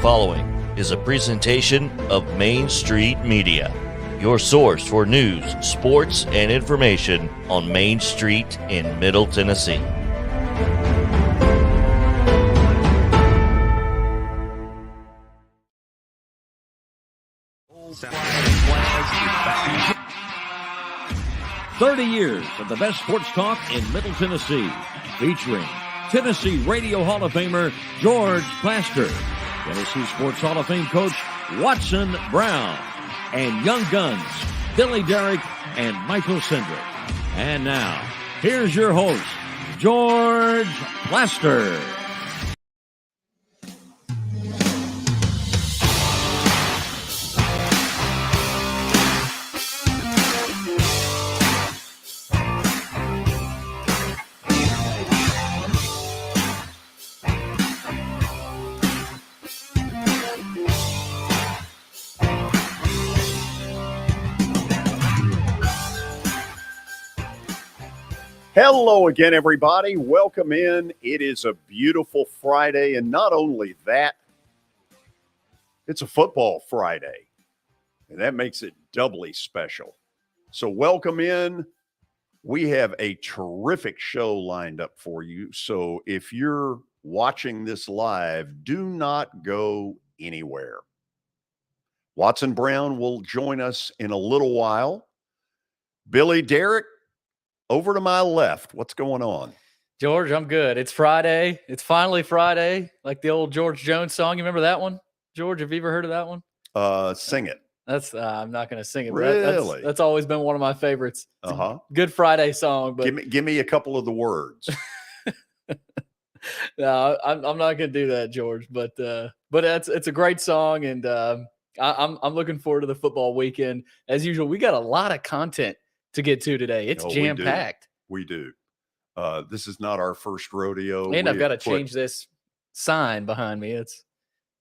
following is a presentation of Main Street Media, your source for news, sports, and information on Main Street in Middle Tennessee. Flags. 30 years of the best sports talk in Middle Tennessee, featuring Tennessee Radio Hall of Famer George Plaster, Tennessee Sports Hall of Fame coach Watson Brown, and Young Guns Billy Derrick and Michael Sindrick. And now, here's your host, George Plaster. Hello again, everybody. Welcome in. It is a beautiful Friday, and not only that, it's a football Friday, and that makes it doubly special. So welcome in. We have a terrific show lined up for you. So if you're watching this live, do not go anywhere. Watson Brown will join us in a little while. Billy Derrick, over to my left. What's going on? George, I'm good. It's Friday. It's finally Friday, like the old George Jones song. You remember that one? George, have you ever heard of that one? Sing it. That's I'm not going to sing it. Really? That's always been one of my favorites. Good Friday song. But give me a couple of the words. No, I'm not going to do that, George. But it's a great song, and I'm looking forward to the football weekend. As usual, we got a lot of content to get to today. It's jam-packed. We do. This is not our first rodeo. And I've got to change this sign behind me. It's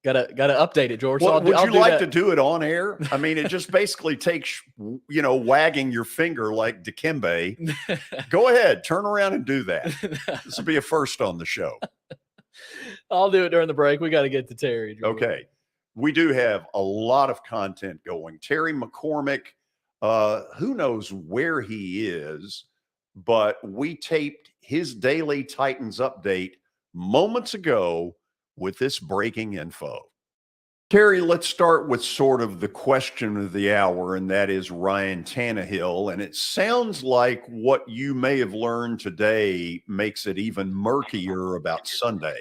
got to update it, George. Well, so would you like to do it on air? I mean, it just basically takes, wagging your finger like Dikembe. Go ahead, turn around and do that. This will be a first on the show. I'll do it during the break. We got to get to Terry, George. Okay. We do have a lot of content going. Terry McCormick, who knows where he is, but we taped his daily Titans update moments ago with this breaking info. Terry, let's start with sort of the question of the hour, and that is Ryan Tannehill. And it sounds like what you may have learned today makes it even murkier about Sunday.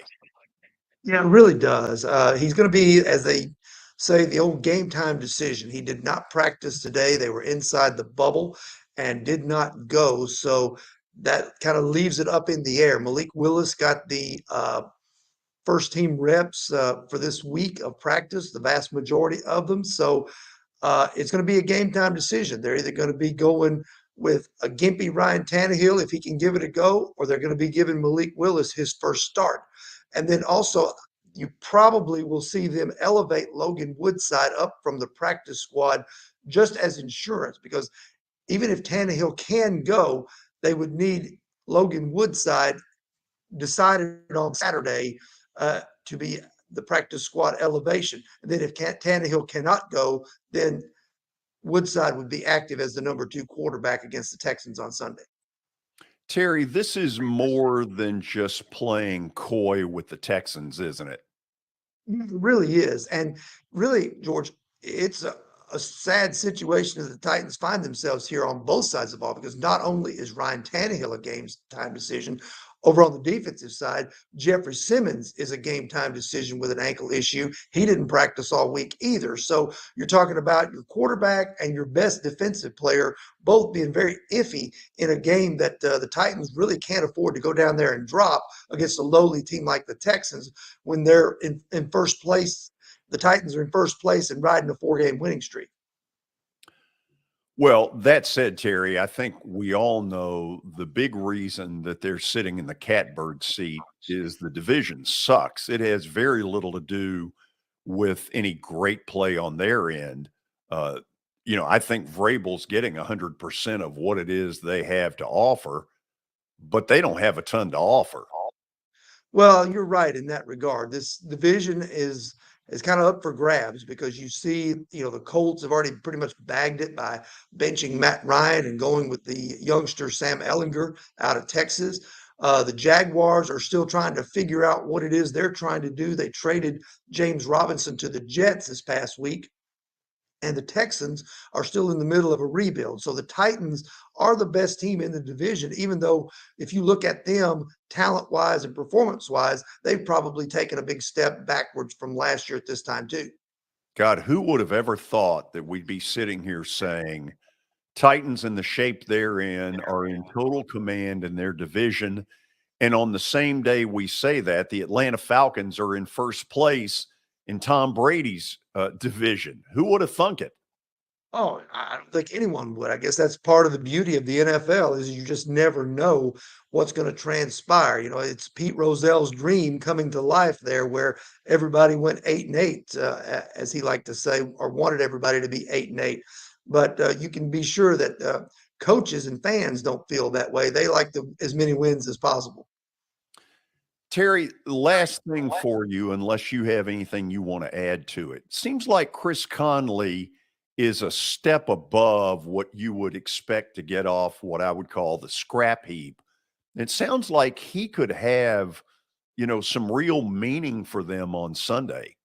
Yeah, it really does. He's going to be, as they say, the old game time decision. He did not practice today. They were inside the bubble and did not go. So that kind of leaves it up in the air. Malik Willis got the first team reps for this week of practice, the vast majority of them. So it's going to be a game time decision. They're either going to be going with a gimpy Ryan Tannehill if he can give it a go, or they're going to be giving Malik Willis his first start. And then also, you probably will see them elevate Logan Woodside up from the practice squad just as insurance, because even if Tannehill can go, they would need Logan Woodside decided on Saturday to be the practice squad elevation. And then if Tannehill cannot go, then Woodside would be active as the number 2 quarterback against the Texans on Sunday. Terry, this is more than just playing coy with the Texans, isn't it? It really is. And really, George, it's a sad situation that the Titans find themselves here on both sides of the ball, because not only is Ryan Tannehill a game time decision, over on the defensive side, Jeffrey Simmons is a game time decision with an ankle issue. He didn't practice all week either. So you're talking about your quarterback and your best defensive player both being very iffy in a game that the Titans really can't afford to go down there and drop against a lowly team like the Texans when they're in first place. The Titans are in first place and riding a 4-game winning streak. Well, that said, Terry, I think we all know the big reason that they're sitting in the catbird seat is the division sucks. It has very little to do with any great play on their end. I think Vrabel's getting 100% of what it is they have to offer, but they don't have a ton to offer. Well, you're right in that regard. This division is is kind of up for grabs because you see, the Colts have already pretty much bagged it by benching Matt Ryan and going with the youngster Sam Ehlinger out of Texas. The Jaguars are still trying to figure out what it is they're trying to do. They traded James Robinson to the Jets this past week, and the Texans are still in the middle of a rebuild. So the Titans are the best team in the division, even though if you look at them talent-wise and performance-wise, they've probably taken a big step backwards from last year at this time too. God, who would have ever thought that we'd be sitting here saying Titans in the shape they're in are in total command in their division, and on the same day we say that, the Atlanta Falcons are in first place in Tom Brady's division. Who would have thunk it? Oh, I don't think anyone would. I guess that's part of the beauty of the NFL is you just never know what's going to transpire. It's Pete Rozell's dream coming to life there, where everybody went 8-8, as he liked to say, or wanted everybody to be 8-8. But you can be sure that coaches and fans don't feel that way. They like as many wins as possible. Terry, last thing for you, unless you have anything you want to add to it. Seems like Chris Conley is a step above what you would expect to get off what I would call the scrap heap. It sounds like he could have, some real meaning for them on Sunday.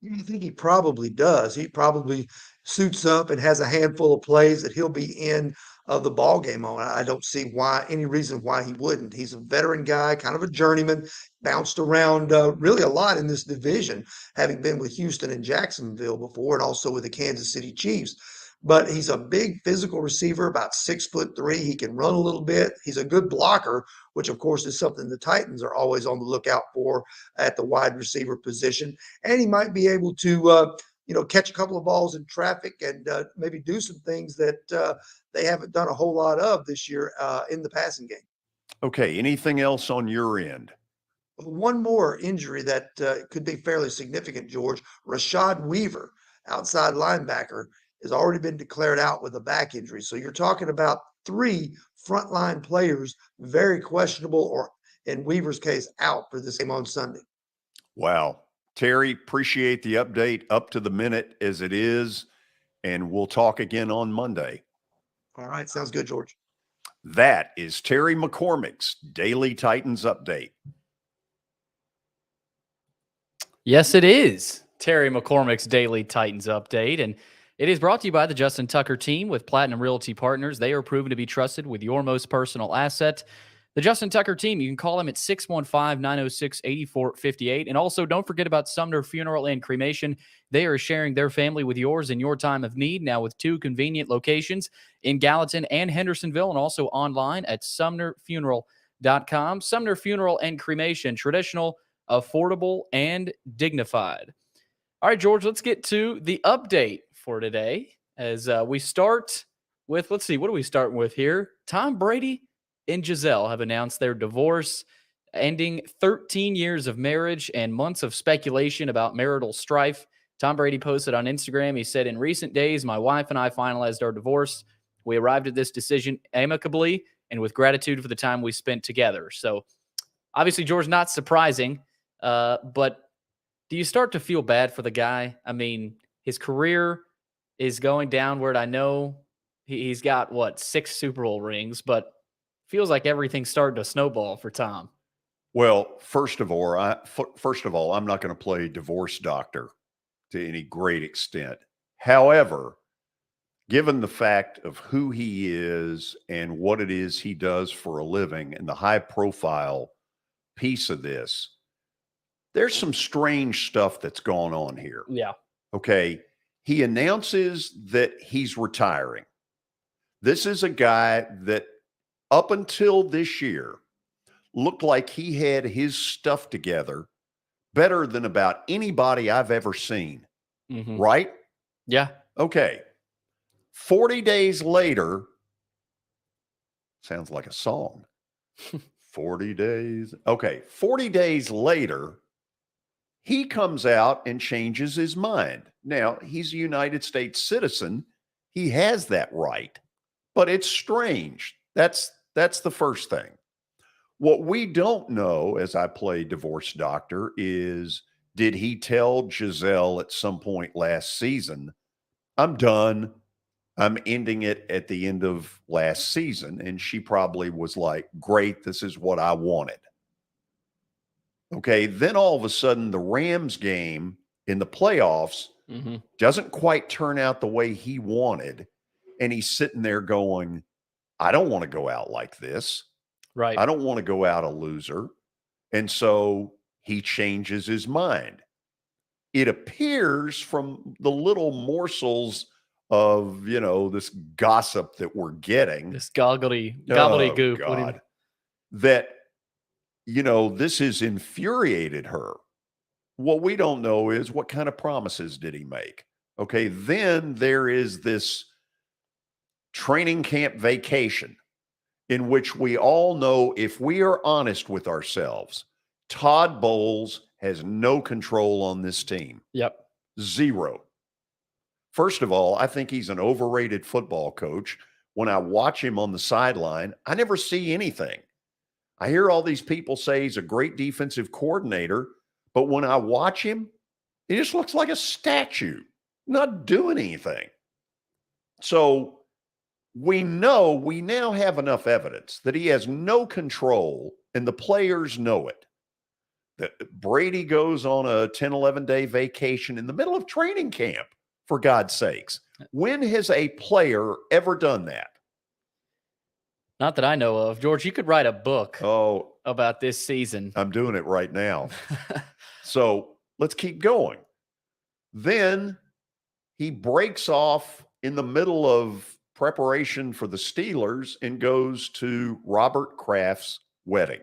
I think he probably does. He probably suits up and has a handful of plays that he'll be in the ball game on. I don't see any reason why he wouldn't. He's a veteran guy, kind of a journeyman, bounced around really a lot in this division, having been with Houston and Jacksonville before, and also with the Kansas City Chiefs. But he's a big physical receiver, about 6'3". He can run a little bit. He's a good blocker, which of course is something the Titans are always on the lookout for at the wide receiver position. And he might be able to, catch a couple of balls in traffic and maybe do some things that they haven't done a whole lot of this year in the passing game. Okay. Anything else on your end? One more injury that could be fairly significant, George. Rashad Weaver, outside linebacker, has already been declared out with a back injury. So you're talking about 3 frontline players, very questionable, or in Weaver's case, out for this game on Sunday. Wow. Terry, appreciate the update, up to the minute as it is, and we'll talk again on Monday. All right. Sounds good, George. That is Terry McCormick's Daily Titans Update. Yes, it is Terry McCormick's Daily Titans Update, and it is brought to you by the Justin Tucker team with Platinum Realty Partners. They are proven to be trusted with your most personal asset. The Justin Tucker team, you can call them at 615-906-8458. And also, don't forget about Sumner Funeral and Cremation. They are sharing their family with yours in your time of need, now with 2 convenient locations in Gallatin and Hendersonville, and also online at sumnerfuneral.com. Sumner Funeral and Cremation, traditional, affordable, and dignified. All right, George, let's get to the update for today as we start with, let's see, what are we starting with here? Tom Brady and Gisele have announced their divorce, ending 13 years of marriage and months of speculation about marital strife. Tom Brady posted on Instagram, he said, "In recent days, my wife and I finalized our divorce. We arrived at this decision amicably and with gratitude for the time we spent together." So obviously, George, not surprising, but do you start to feel bad for the guy? I mean, his career is going downward. I know he's got, 6 Super Bowl rings, but feels like everything's starting to snowball for Tom. Well, first of all, I'm not going to play divorce doctor to any great extent. However, given the fact of who he is and what it is he does for a living and the high profile piece of this, there's some strange stuff that's going on here. Yeah. Okay. He announces that he's retiring. This is a guy that up until this year looked like he had his stuff together better than about anybody I've ever seen. Mm-hmm. Right? Yeah. Okay. 40 days later, sounds like a song. 40 days. Okay. 40 days later, he comes out and changes his mind. Now, he's a United States citizen. He has that right, but it's strange. That's the first thing. What we don't know, as I play divorce doctor, is did he tell Gisele at some point last season, I'm done, I'm ending it at the end of last season? And she probably was like, great, this is what I wanted. Okay, then all of a sudden the Rams game in the playoffs doesn't quite turn out the way he wanted. And he's sitting there going, I don't want to go out like this. Right. I don't want to go out a loser. And so he changes his mind. It appears from the little morsels of, this gossip that we're getting. This gobbledygook. God, that, this has infuriated her. What we don't know is what kind of promises did he make? Okay, then there is this training camp vacation in which we all know, if we are honest with ourselves, Todd Bowles has no control on this team. Yep. Zero. First of all, I think he's an overrated football coach. When I watch him on the sideline, I never see anything. I hear all these people say he's a great defensive coordinator, but when I watch him, he just looks like a statue, not doing anything. So we now have enough evidence that he has no control, and the players know it. That Brady goes on a 10, 11-day vacation in the middle of training camp, for God's sakes. When has a player ever done that? Not that I know of. George, you could write a book about this season. I'm doing it right now. So let's keep going. Then he breaks off in the middle of preparation for the Steelers and goes to Robert Kraft's wedding.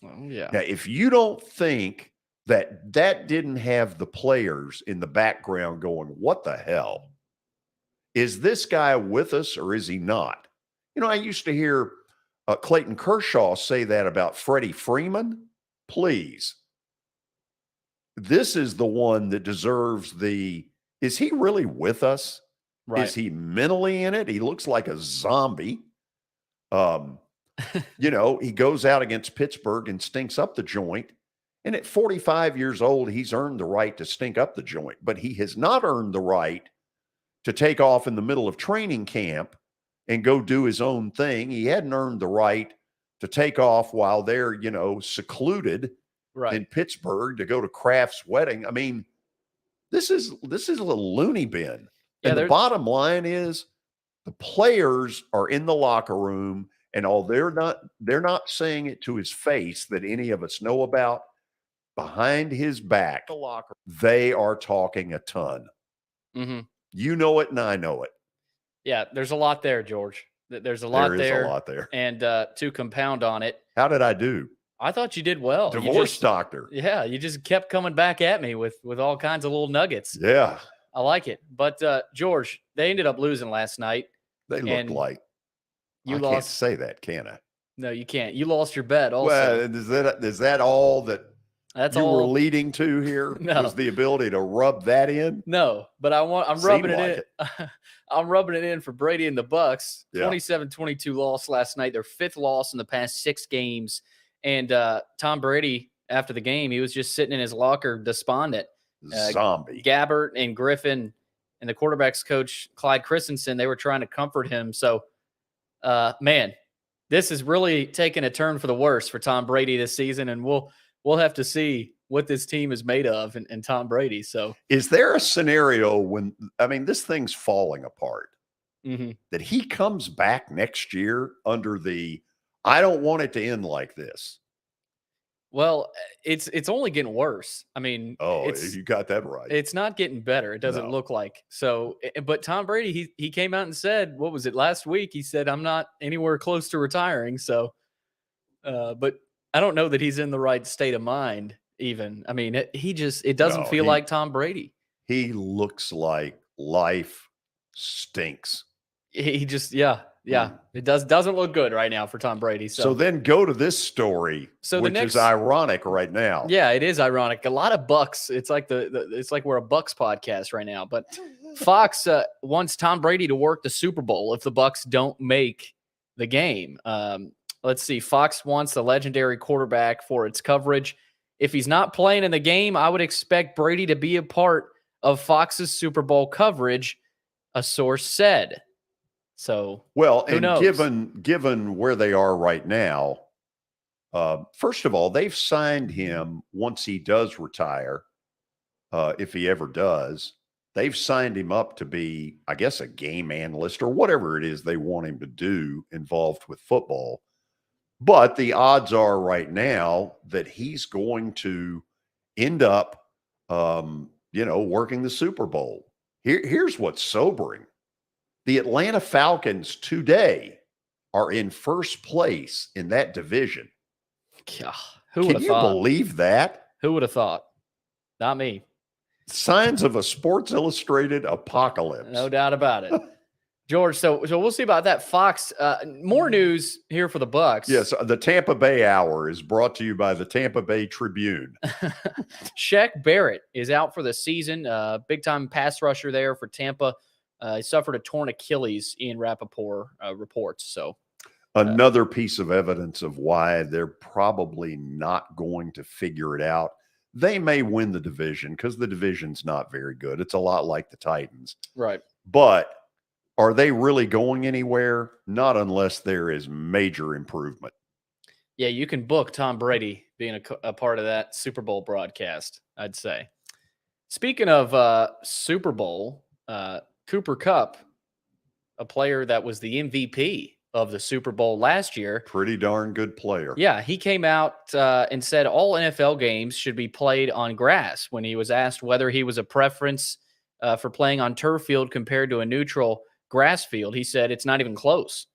Oh, yeah. Now, if you don't think that didn't have the players in the background going, what the hell? Is this guy with us or is he not? I used to hear Clayton Kershaw say that about Freddie Freeman. Please. This is the one that deserves is he really with us? Right. Is he mentally in it? He looks like a zombie. He goes out against Pittsburgh and stinks up the joint. And at 45 years old, he's earned the right to stink up the joint, but he has not earned the right to take off in the middle of training camp and go do his own thing. He hadn't earned the right to take off while they're, secluded in Pittsburgh to go to Kraft's wedding. I mean, this is a little loony bin. And the bottom line is the players are in the locker room, and they're not saying it to his face that any of us know about. Behind his back, they are talking a ton. Mm-hmm. You know it, and I know it. Yeah, there's a lot there, George. There's a lot there. There is a lot there. And to compound on it. How did I do? I thought you did well. Divorce doctor. Yeah, you just kept coming back at me with all kinds of little nuggets. Yeah. I like it. But, George, they ended up losing last night. They looked like you lost. Can't say that, can I? No, you can't. You lost your bet also. Well, is that all that That's you all were leading to here? No. Was the ability to rub that in? No, but I'm rubbing it in. I'm rubbing it in for Brady and the Bucs. Yeah. 27-22 loss last night. Their fifth loss in the past 6 games. And Tom Brady, after the game, he was just sitting in his locker despondent. Zombie. Gabbert and Griffin and the quarterback's coach, Clyde Christensen, they were trying to comfort him. So, man, this is really taking a turn for the worse for Tom Brady this season, and we'll have to see what this team is made of and Tom Brady. So, is there a scenario when, this thing's falling apart, that he comes back next year under I don't want it to end like this? Well, it's only getting worse. You got that right. It's not getting better. It doesn't look like. So, but Tom Brady, he came out and said, what was it, last week? He said, I'm not anywhere close to retiring. So, but I don't know that he's in the right state of mind even. It doesn't feel like Tom Brady. He looks like life stinks. He just, yeah. It doesn't look good right now for Tom Brady. So then go to this story, which is ironic right now. Yeah, it is ironic. A lot of Bucks. It's like it's like we're a Bucks podcast right now. But Fox wants Tom Brady to work the Super Bowl if the Bucks don't make the game. Let's see. Fox wants the legendary quarterback for its coverage. if he's not playing in the game, I would expect Brady to be a part of Fox's Super Bowl coverage, a source said. So, well, who and knows? given where they are right now, first of all, they've signed him once he does retire, if he ever does. They've signed him up to be, I guess, a game analyst or whatever it is they want him to do involved with football. But the odds are right now that he's going to end up, working the Super Bowl. Here's what's sobering. The Atlanta Falcons today are in first place in that division. God, who would have thought? Can you believe that? Who would have thought? Not me. Signs of a Sports Illustrated apocalypse. No doubt about it. George, so we'll see about that. Fox, more news here for the Bucs. Yes, the Tampa Bay Hour is brought to you by the Tampa Bay Tribune. Shaq Barrett is out for the season. Big-time pass rusher there for Tampa. He suffered a torn Achilles, Ian Rappaport reports. So another piece of evidence of why they're probably not going to figure it out. They may win the division because the division's not very good. It's a lot like the Titans. Right. But are they really going anywhere? Not unless there is major improvement. Yeah, you can book Tom Brady being a part of that Super Bowl broadcast, I'd say. Speaking of Super Bowl, Cooper Kupp, a player that was the MVP of the Super Bowl last year. Pretty darn good player. Yeah, he came out and said all NFL games should be played on grass when he was asked whether he was a preference for playing on turf field compared to a neutral grass field. He said it's not even close.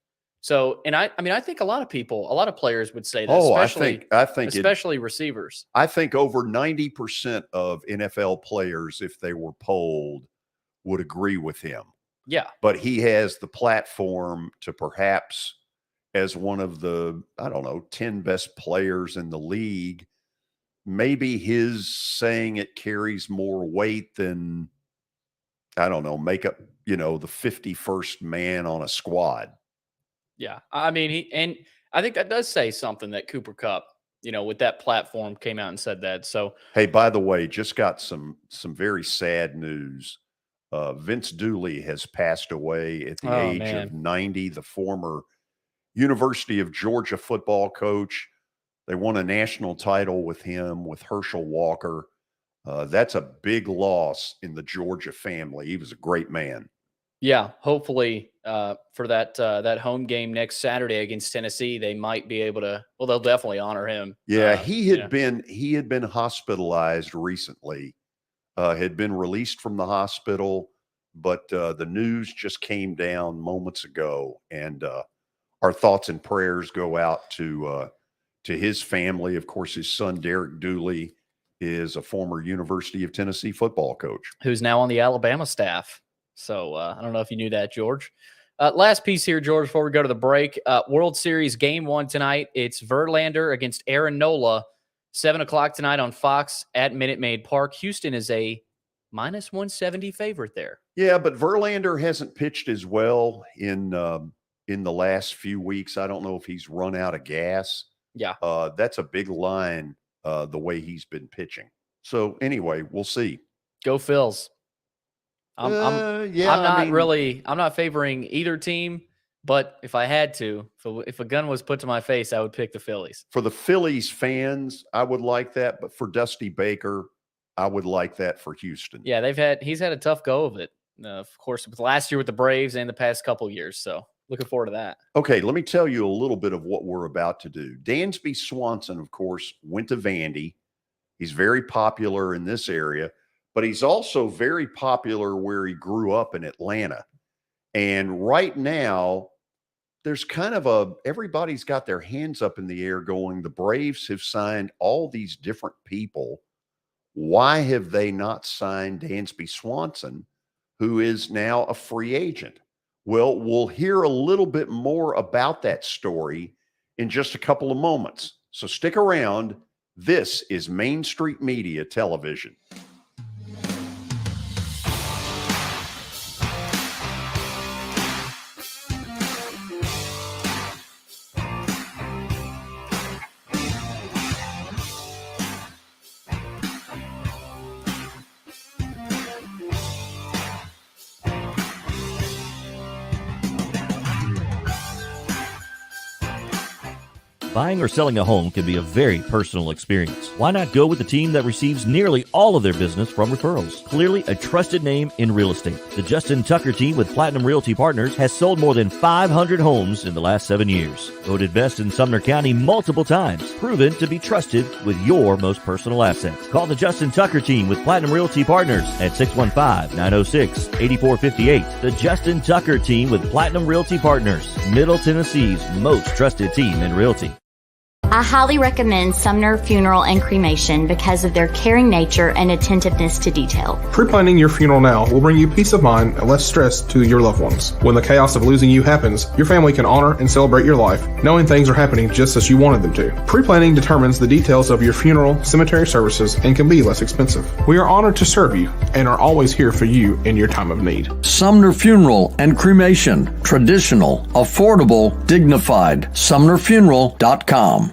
So, and I think a lot of players would say that, especially receivers. I think over 90% of NFL players, if they were polled, would agree with him. Yeah. But he has the platform to perhaps, as one of the, 10 best players in the league, maybe his saying it carries more weight than, make up, the 51st man on a squad. Yeah. I mean, I think that does say something that Cooper Kupp, with that platform came out and said that. So, hey, by the way, just got some very sad news. Vince Dooley has passed away at the age of 90, the former University of Georgia football coach. They won a national title with him, with Herschel Walker. That's a big loss in the Georgia family. He was a great man. Yeah, hopefully for that home game next Saturday against Tennessee, they might be able to. Well, they'll definitely honor him. Yeah, he had been hospitalized recently. Had been released from the hospital, but the news just came down moments ago, and our thoughts and prayers go out to his family. Of course, his son Derek Dooley is a former University of Tennessee football coach who's now on the Alabama staff. So I don't know if you knew that, George. Last piece here, George, before we go to the break. World Series Game 1 tonight. It's Verlander against Aaron Nola. 7 o'clock tonight on Fox at Minute Maid Park. Houston is a -170 favorite there. Yeah, but Verlander hasn't pitched as well in the last few weeks. I don't know if he's run out of gas. Yeah. That's a big line, the way he's been pitching. So anyway, we'll see. Go Phils. I'm not favoring either team. But if I had to, if a gun was put to my face, I would pick the Phillies. For the Phillies fans, I would like that. But for Dusty Baker, I would like that for Houston. Yeah, he's had a tough go of it. Of course, with last year with the Braves and the past couple years. So looking forward to that. Okay, let me tell you a little bit of what we're about to do. Dansby Swanson, of course, went to Vandy. He's very popular in this area, but he's also very popular where he grew up in Atlanta. And right now, there's kind of everybody's got their hands up in the air going, the Braves have signed all these different people. Why have they not signed Dansby Swanson, who is now a free agent? Well, we'll hear a little bit more about that story in just a couple of moments. So stick around. This is Main Street Media Television. Buying or selling a home can be a very personal experience. Why not go with the team that receives nearly all of their business from referrals? Clearly a trusted name in real estate. The Justin Tucker team with Platinum Realty Partners has sold more than 500 homes in the last 7 years. Voted best in Sumner County multiple times. Proven to be trusted with your most personal assets. Call the Justin Tucker team with Platinum Realty Partners at 615-906-8458. The Justin Tucker team with Platinum Realty Partners, Middle Tennessee's most trusted team in realty. I highly recommend Sumner Funeral and Cremation because of their caring nature and attentiveness to detail. Pre-planning your funeral now will bring you peace of mind and less stress to your loved ones. When the chaos of losing you happens, your family can honor and celebrate your life, knowing things are happening just as you wanted them to. Pre-planning determines the details of your funeral, cemetery services, and can be less expensive. We are honored to serve you and are always here for you in your time of need. Sumner Funeral and Cremation. Traditional, affordable, dignified. SumnerFuneral.com.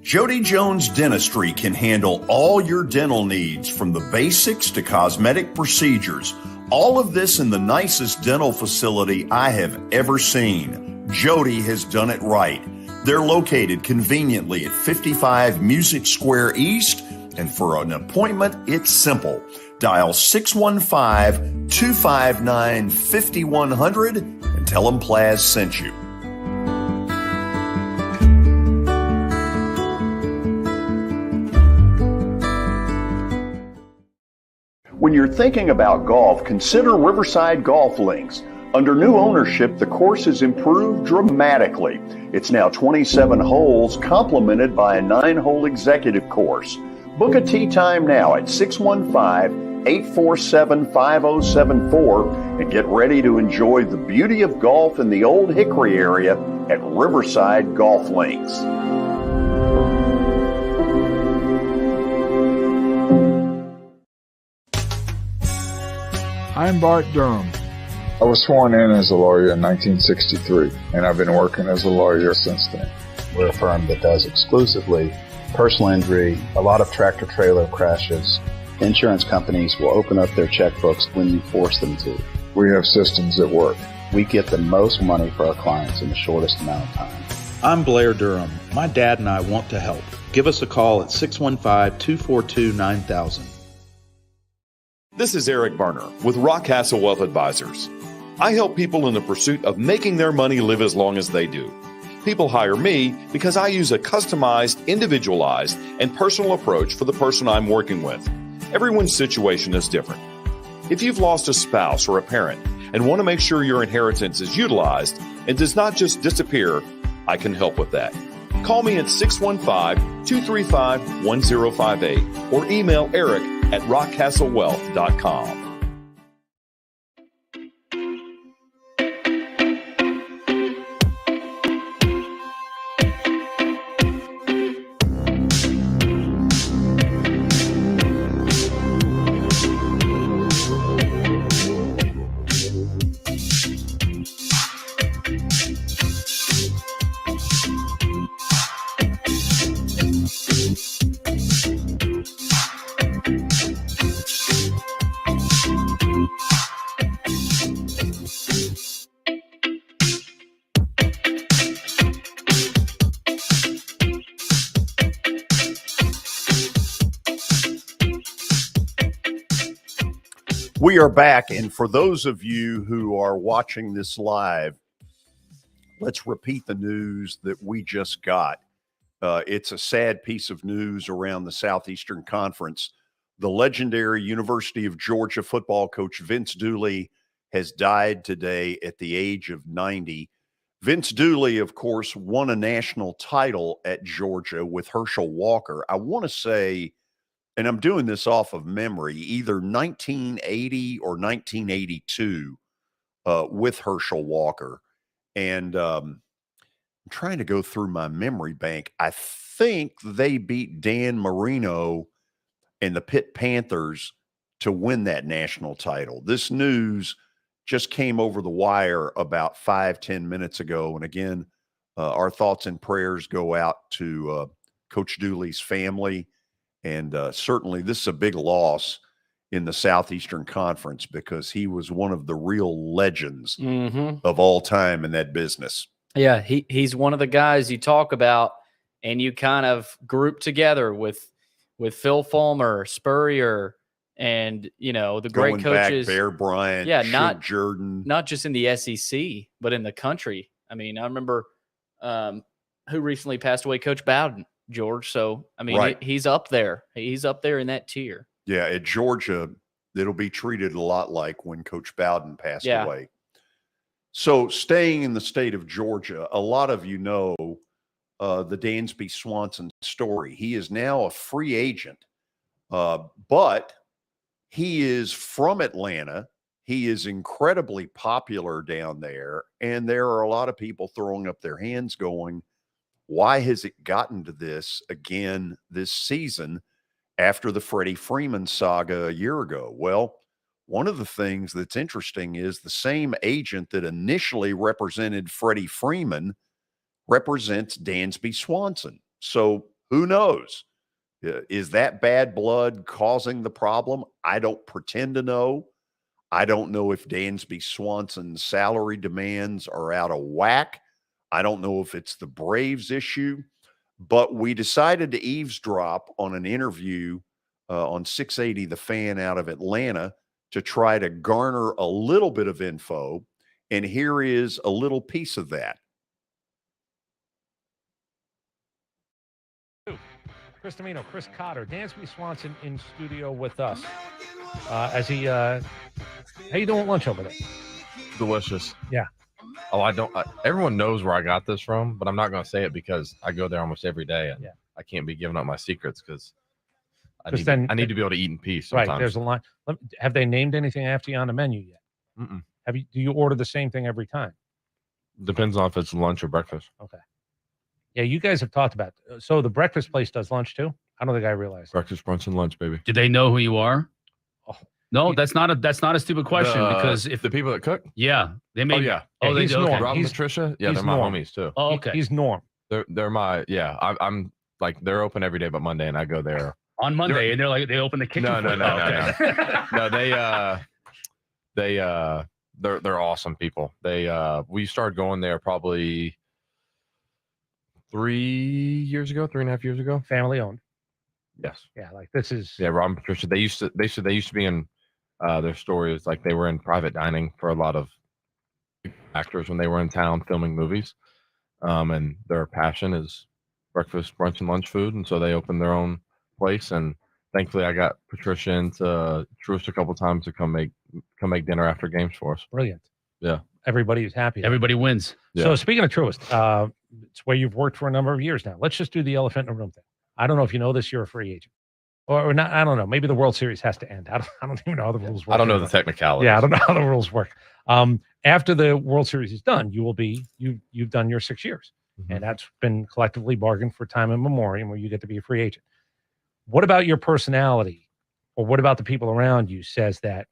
Jody Jones Dentistry can handle all your dental needs, from the basics to cosmetic procedures. All of this in the nicest dental facility I have ever seen. Jody has done it right. They're located conveniently at 55 Music Square East, and for an appointment, it's simple. Dial 615-259-5100 and tell them Plaz sent you. When you're thinking about golf, consider Riverside Golf Links. Under new ownership, the course has improved dramatically. It's now 27 holes, complemented by a 9-hole executive course. Book a tee time now at 615-847-5074 and get ready to enjoy the beauty of golf in the Old Hickory area at Riverside Golf Links. I'm Bart Durham. I was sworn in as a lawyer in 1963, and I've been working as a lawyer since then. We're a firm that does exclusively personal injury, a lot of tractor-trailer crashes. Insurance companies will open up their checkbooks when you force them to. We have systems that work. We get the most money for our clients in the shortest amount of time. I'm Blair Durham. My dad and I want to help. Give us a call at 615-242-9000. This is Eric Berner with Rockcastle Wealth Advisors. I help people in the pursuit of making their money live as long as they do. People hire me because I use a customized, individualized, and personal approach for the person I'm working with. Everyone's situation is different. If you've lost a spouse or a parent and want to make sure your inheritance is utilized and does not just disappear, I can help with that. Call me at 615-235-1058 or email Eric at rockcastlewealth.com. We are back, and for those of you who are watching this live, let's repeat the news that we just got. It's a sad piece of news around the Southeastern Conference. The legendary University of Georgia football coach Vince Dooley has died today at the age of 90. Vince Dooley, of course, won a national title at Georgia with Herschel Walker. I want to say, and I'm doing this off of memory, either 1980 or 1982 with Herschel Walker. And I'm trying to go through my memory bank. I think they beat Dan Marino and the Pitt Panthers to win that national title. This news just came over the wire about 5-10 minutes ago. And again, our thoughts and prayers go out to Coach Dooley's family. And certainly this is a big loss in the Southeastern Conference because he was one of the real legends of all time in that business. Yeah, he's one of the guys you talk about and you kind of group together with Phil Fulmer, Spurrier, and the great coaches, Bear Bryant, not Jordan, not just in the SEC, but in the country. I mean, I remember who recently passed away, Coach Bowden, George. So I mean, he's up there. He's up there in that tier. Yeah, at Georgia, it'll be treated a lot like when Coach Bowden passed away. So staying in the state of Georgia, a lot of you know the Dansby Swanson story. He is now a free agent, but he is from Atlanta. He is incredibly popular down there, and there are a lot of people throwing up their hands going, why has it gotten to this again this season after the Freddie Freeman saga a year ago? Well, one of the things that's interesting is the same agent that initially represented Freddie Freeman represents Dansby Swanson. So who knows? Is that bad blood causing the problem? I don't pretend to know. I don't know if Dansby Swanson's salary demands are out of whack. I don't know if it's the Braves issue, but we decided to eavesdrop on an interview on 680 The Fan out of Atlanta to try to garner a little bit of info. And here is a little piece of that. Chris Domino, Chris Cotter, Dansby Swanson in studio with us. How you doing at lunch over there? Delicious. Yeah. Oh, everyone knows where I got this from, but I'm not going to say it because I go there almost every day, and I can't be giving up my secrets because I need to be able to eat in peace sometimes. Right, there's a line. Have they named anything after you on the menu yet? Mm-mm. Do you order the same thing every time? Depends on if it's lunch or breakfast. Okay. Yeah, you guys have talked about it. So the breakfast place does lunch too? I don't think I realized. Breakfast, brunch, and lunch, baby. Do they know who you are? Oh. No, that's not a stupid question because if the people that cook, they may. Oh yeah. They do. Okay. Rob and Patricia, they're my homies too. Oh, okay. He's Norm. They're my I'm like they're open every day but Monday, and I go there on Monday, and they're like they open the kitchen. No. They're awesome people. We started going there probably 3.5 years ago. Family owned. Yes. Yeah, like this is. Yeah, Rob and Patricia. They used to be in. Their story is like they were in private dining for a lot of actors when they were in town filming movies, and their passion is breakfast, brunch, and lunch food, and so they opened their own place. And thankfully, I got Patricia into Truist a couple times to come make dinner after games for us. Brilliant. Yeah, everybody's happy. Everybody wins. Yeah. So speaking of Truist, it's where you've worked for a number of years now. Let's just do the elephant in the room thing. I don't know if you know this. You're a free agent. Or not, I don't know. Maybe the World Series has to end. I don't even know how the rules work. I don't know the technicalities. Yeah, I don't know how the rules work. After the World Series is done, you've done your 6 years, and that's been collectively bargained for time in memoriam where you get to be a free agent. What about your personality, or what about the people around you says that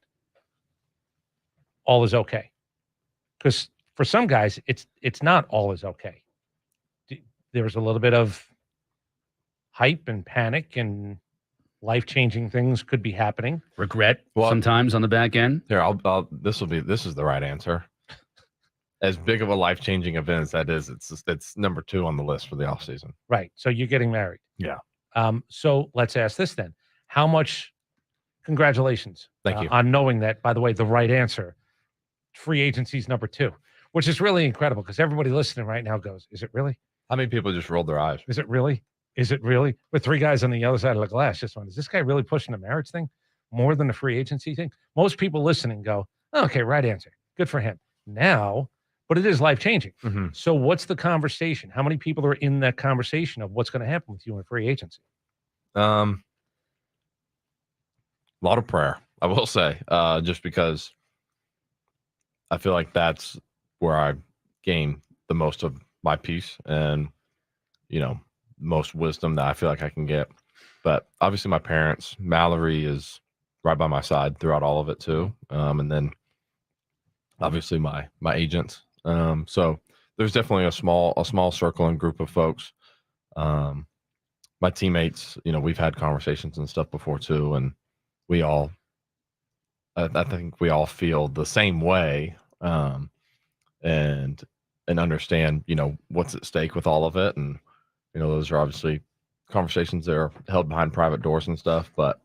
all is okay? Because for some guys, it's not all is okay. There's a little bit of hype and panic and life-changing things could be happening. Regret sometimes on the back end. Here, this is the right answer. As big of a life-changing event as that is, it's number 2 on the list for the offseason. Right. So you're getting married. Yeah. So let's ask this then. How much congratulations. Thank you. On knowing that, by the way, the right answer, free agency's number 2, which is really incredible because everybody listening right now goes, is it really? How many people just rolled their eyes? Is it really? Is it really? With 3 guys on the other side of the glass, just one. Is this guy really pushing the marriage thing more than the free agency thing? Most people listening go, oh, okay, right answer. Good for him. Now, but it is life-changing. Mm-hmm. So what's the conversation? How many people are in that conversation of what's going to happen with you in free agency? A lot of prayer, I will say, just because I feel like that's where I gain the most of my peace and, most wisdom that I feel like I can get. But obviously my parents, Mallory is right by my side throughout all of it too. And then obviously my agents. So there's definitely a small circle and group of folks. My teammates, we've had conversations and stuff before too. And I think we all feel the same way. And understand, what's at stake with all of it. And, those are obviously conversations that are held behind private doors and stuff, but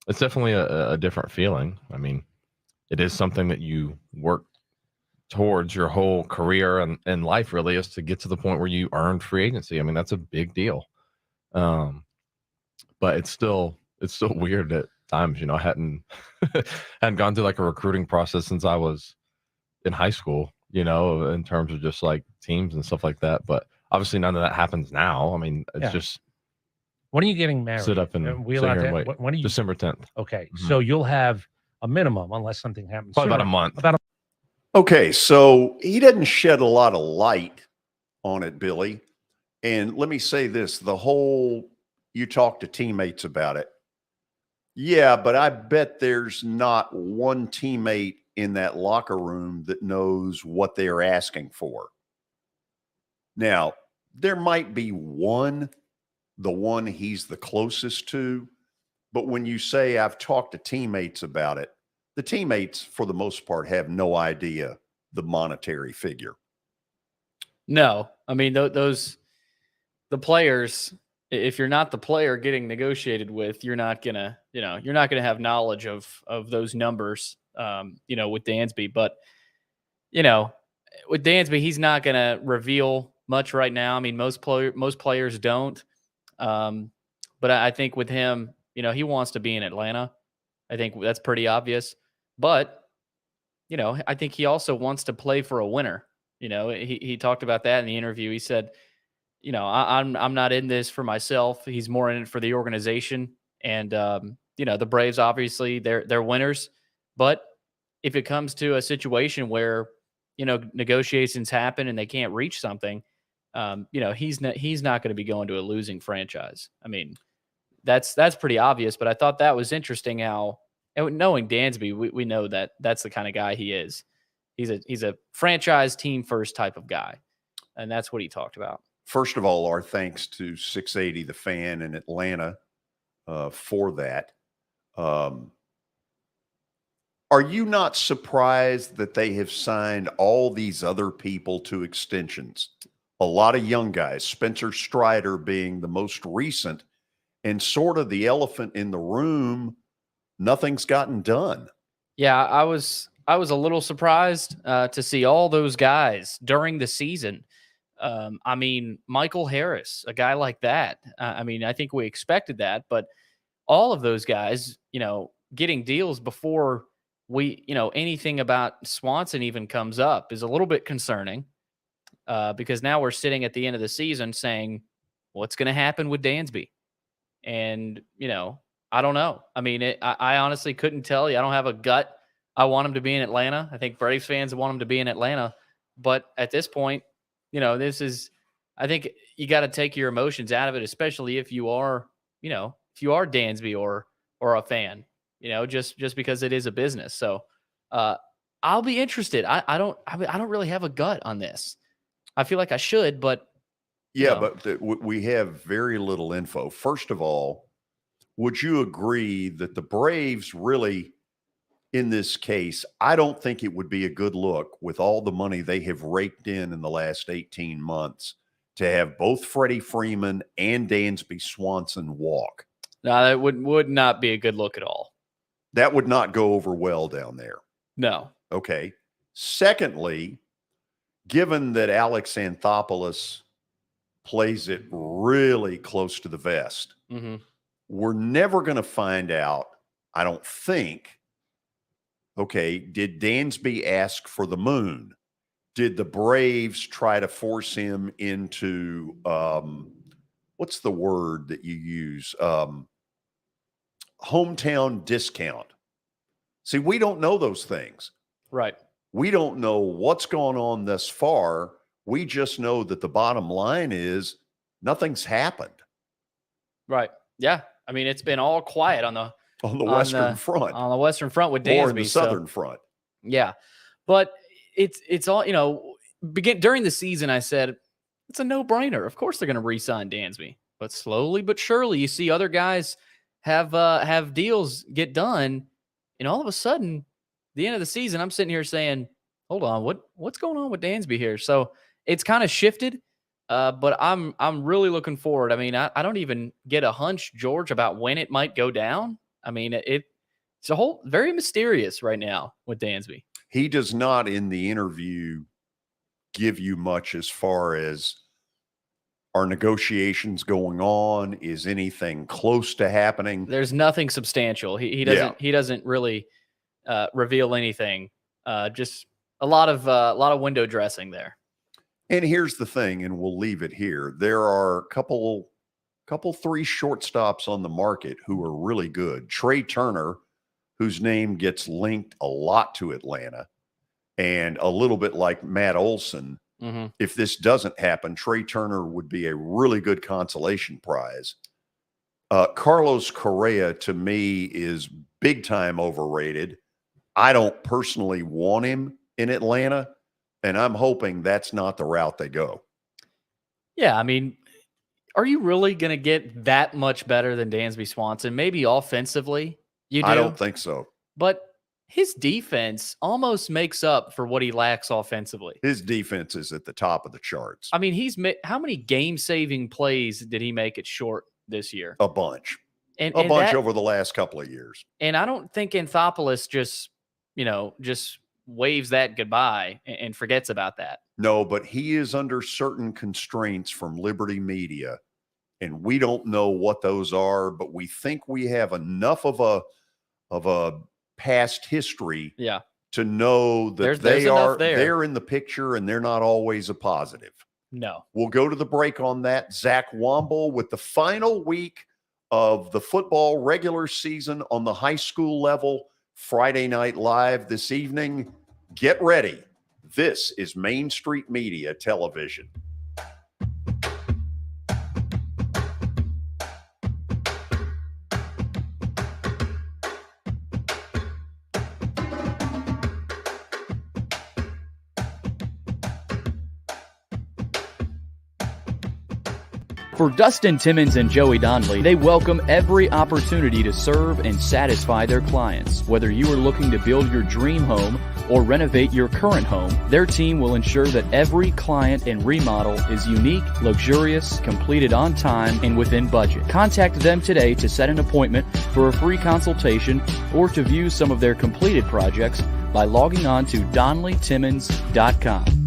it's definitely a different feeling. I mean, it is something that you work towards your whole career and life, really, is to get to the point where you earn free agency. I mean, that's a big deal. But it's still weird at times. I hadn't gone through like a recruiting process since I was in high school, in terms of just like teams and stuff like that. But obviously none of that happens now. I mean, it's just. When are you getting married? Sit up and sit here and wait. When are you? December 10th. Okay. So you'll have a minimum unless something happens. Probably about a month. Okay. So he didn't shed a lot of light on it, Billy. And let me say this, you talk to teammates about it. Yeah, but I bet there's not one teammate in that locker room that knows what they are asking for. Now, there might be the one he's the closest to, but when you say I've talked to teammates about it, the teammates, for the most part, have no idea the monetary figure. No, I mean, the players, if you're not the player getting negotiated with, you're not gonna have knowledge of those numbers, with Dansby. But, with Dansby, he's not gonna reveal much right now. I mean, most players don't. But I think with him, he wants to be in Atlanta. I think that's pretty obvious. But, I think he also wants to play for a winner. He talked about that in the interview. He said, I'm not in this for myself. He's more in it for the organization. And, the Braves, obviously, they're winners. But if it comes to a situation where, negotiations happen and they can't reach something, he's not going to be going to a losing franchise. I mean, that's pretty obvious, but I thought that was interesting how, knowing Dansby, we know that that's the kind of guy he is. He's a franchise team first type of guy. And that's what he talked about. First of all, our thanks to 680 The Fan in Atlanta for that. Are you not surprised that they have signed all these other people to extensions? A lot of young guys, Spencer Strider being the most recent, and sort of the elephant in the room, nothing's gotten done. Yeah, I was a little surprised to see all those guys during the season. I mean, Michael Harris, a guy like that. I mean, I think we expected that, but all of those guys, getting deals before anything about Swanson even comes up is a little bit concerning. Because now we're sitting at the end of the season saying, what's going to happen with Dansby? And, I don't know. I mean, I honestly couldn't tell you. I don't have a gut. I want him to be in Atlanta. I think Braves fans want him to be in Atlanta. But at this point, I think you got to take your emotions out of it, especially if you are Dansby or a fan, just because it is a business. So I'll be interested. I don't really have a gut on this. I feel like I should, but but we have very little info. First of all, would you agree that the Braves really, in this case, I don't think it would be a good look with all the money they have raked in the last 18 months to have both Freddie Freeman and Dansby Swanson walk. No, that would not be a good look at all. That would not go over well down there. No. Okay. Secondly, given that Alex Anthopoulos plays it really close to the vest, we're never going to find out, I don't think. Okay, did Dansby ask for the moon? Did the Braves try to force him into, what's the word that you use? Hometown discount. See, we don't know those things. Right. We don't know what's gone on thus far. We just know that the bottom line is nothing's happened. Right. Yeah. I mean, it's been all quiet on the Western Front. On the Western Front with Dansby. Or in the Southern Front. Yeah. But it's all, during the season, I said, it's a no-brainer. Of course they're going to re-sign Dansby. But slowly but surely, you see other guys have deals get done, and all of a sudden, the end of the season, I'm sitting here saying, hold on, what's going on with Dansby here? So it's kind of shifted. But I'm really looking forward. I mean, I don't even get a hunch, George, about when it might go down. I mean, it's a whole very mysterious right now with Dansby. He does not in the interview give you much as far as are negotiations going on? Is anything close to happening? There's nothing substantial. He doesn't really reveal anything. Just a lot of window dressing there. And here's the thing, and we'll leave it here. There are a couple 3 shortstops on the market who are really good. Trey Turner, whose name gets linked a lot to Atlanta, and a little bit like Matt Olson. Mm-hmm. If this doesn't happen, Trey Turner would be a really good consolation prize. Carlos Correa, to me, is big time overrated. I don't personally want him in Atlanta, and I'm hoping that's not the route they go. Yeah, I mean, are you really going to get that much better than Dansby Swanson? Maybe offensively, you do. I don't think so. But his defense almost makes up for what he lacks offensively. His defense is at the top of the charts. I mean, how many game-saving plays did he make at short this year? A bunch. And a bunch that, over the last couple of years. And I don't think Anthopoulos just waves that goodbye and forgets about that. No, but he is under certain constraints from Liberty Media, and we don't know what those are, but we think we have enough of a past history to know that they're in the picture and they're not always a positive. No. We'll go to the break on that. Zach Womble with the final week of the football regular season on the high school level, Friday Night Live this evening. Get ready. This is Main Street Media Television. For Dustin Timmons and Joey Donnelly, they welcome every opportunity to serve and satisfy their clients. Whether you are looking to build your dream home or renovate your current home, their team will ensure that every client and remodel is unique, luxurious, completed on time, and within budget. Contact them today to set an appointment for a free consultation or to view some of their completed projects by logging on to DonnellyTimmons.com.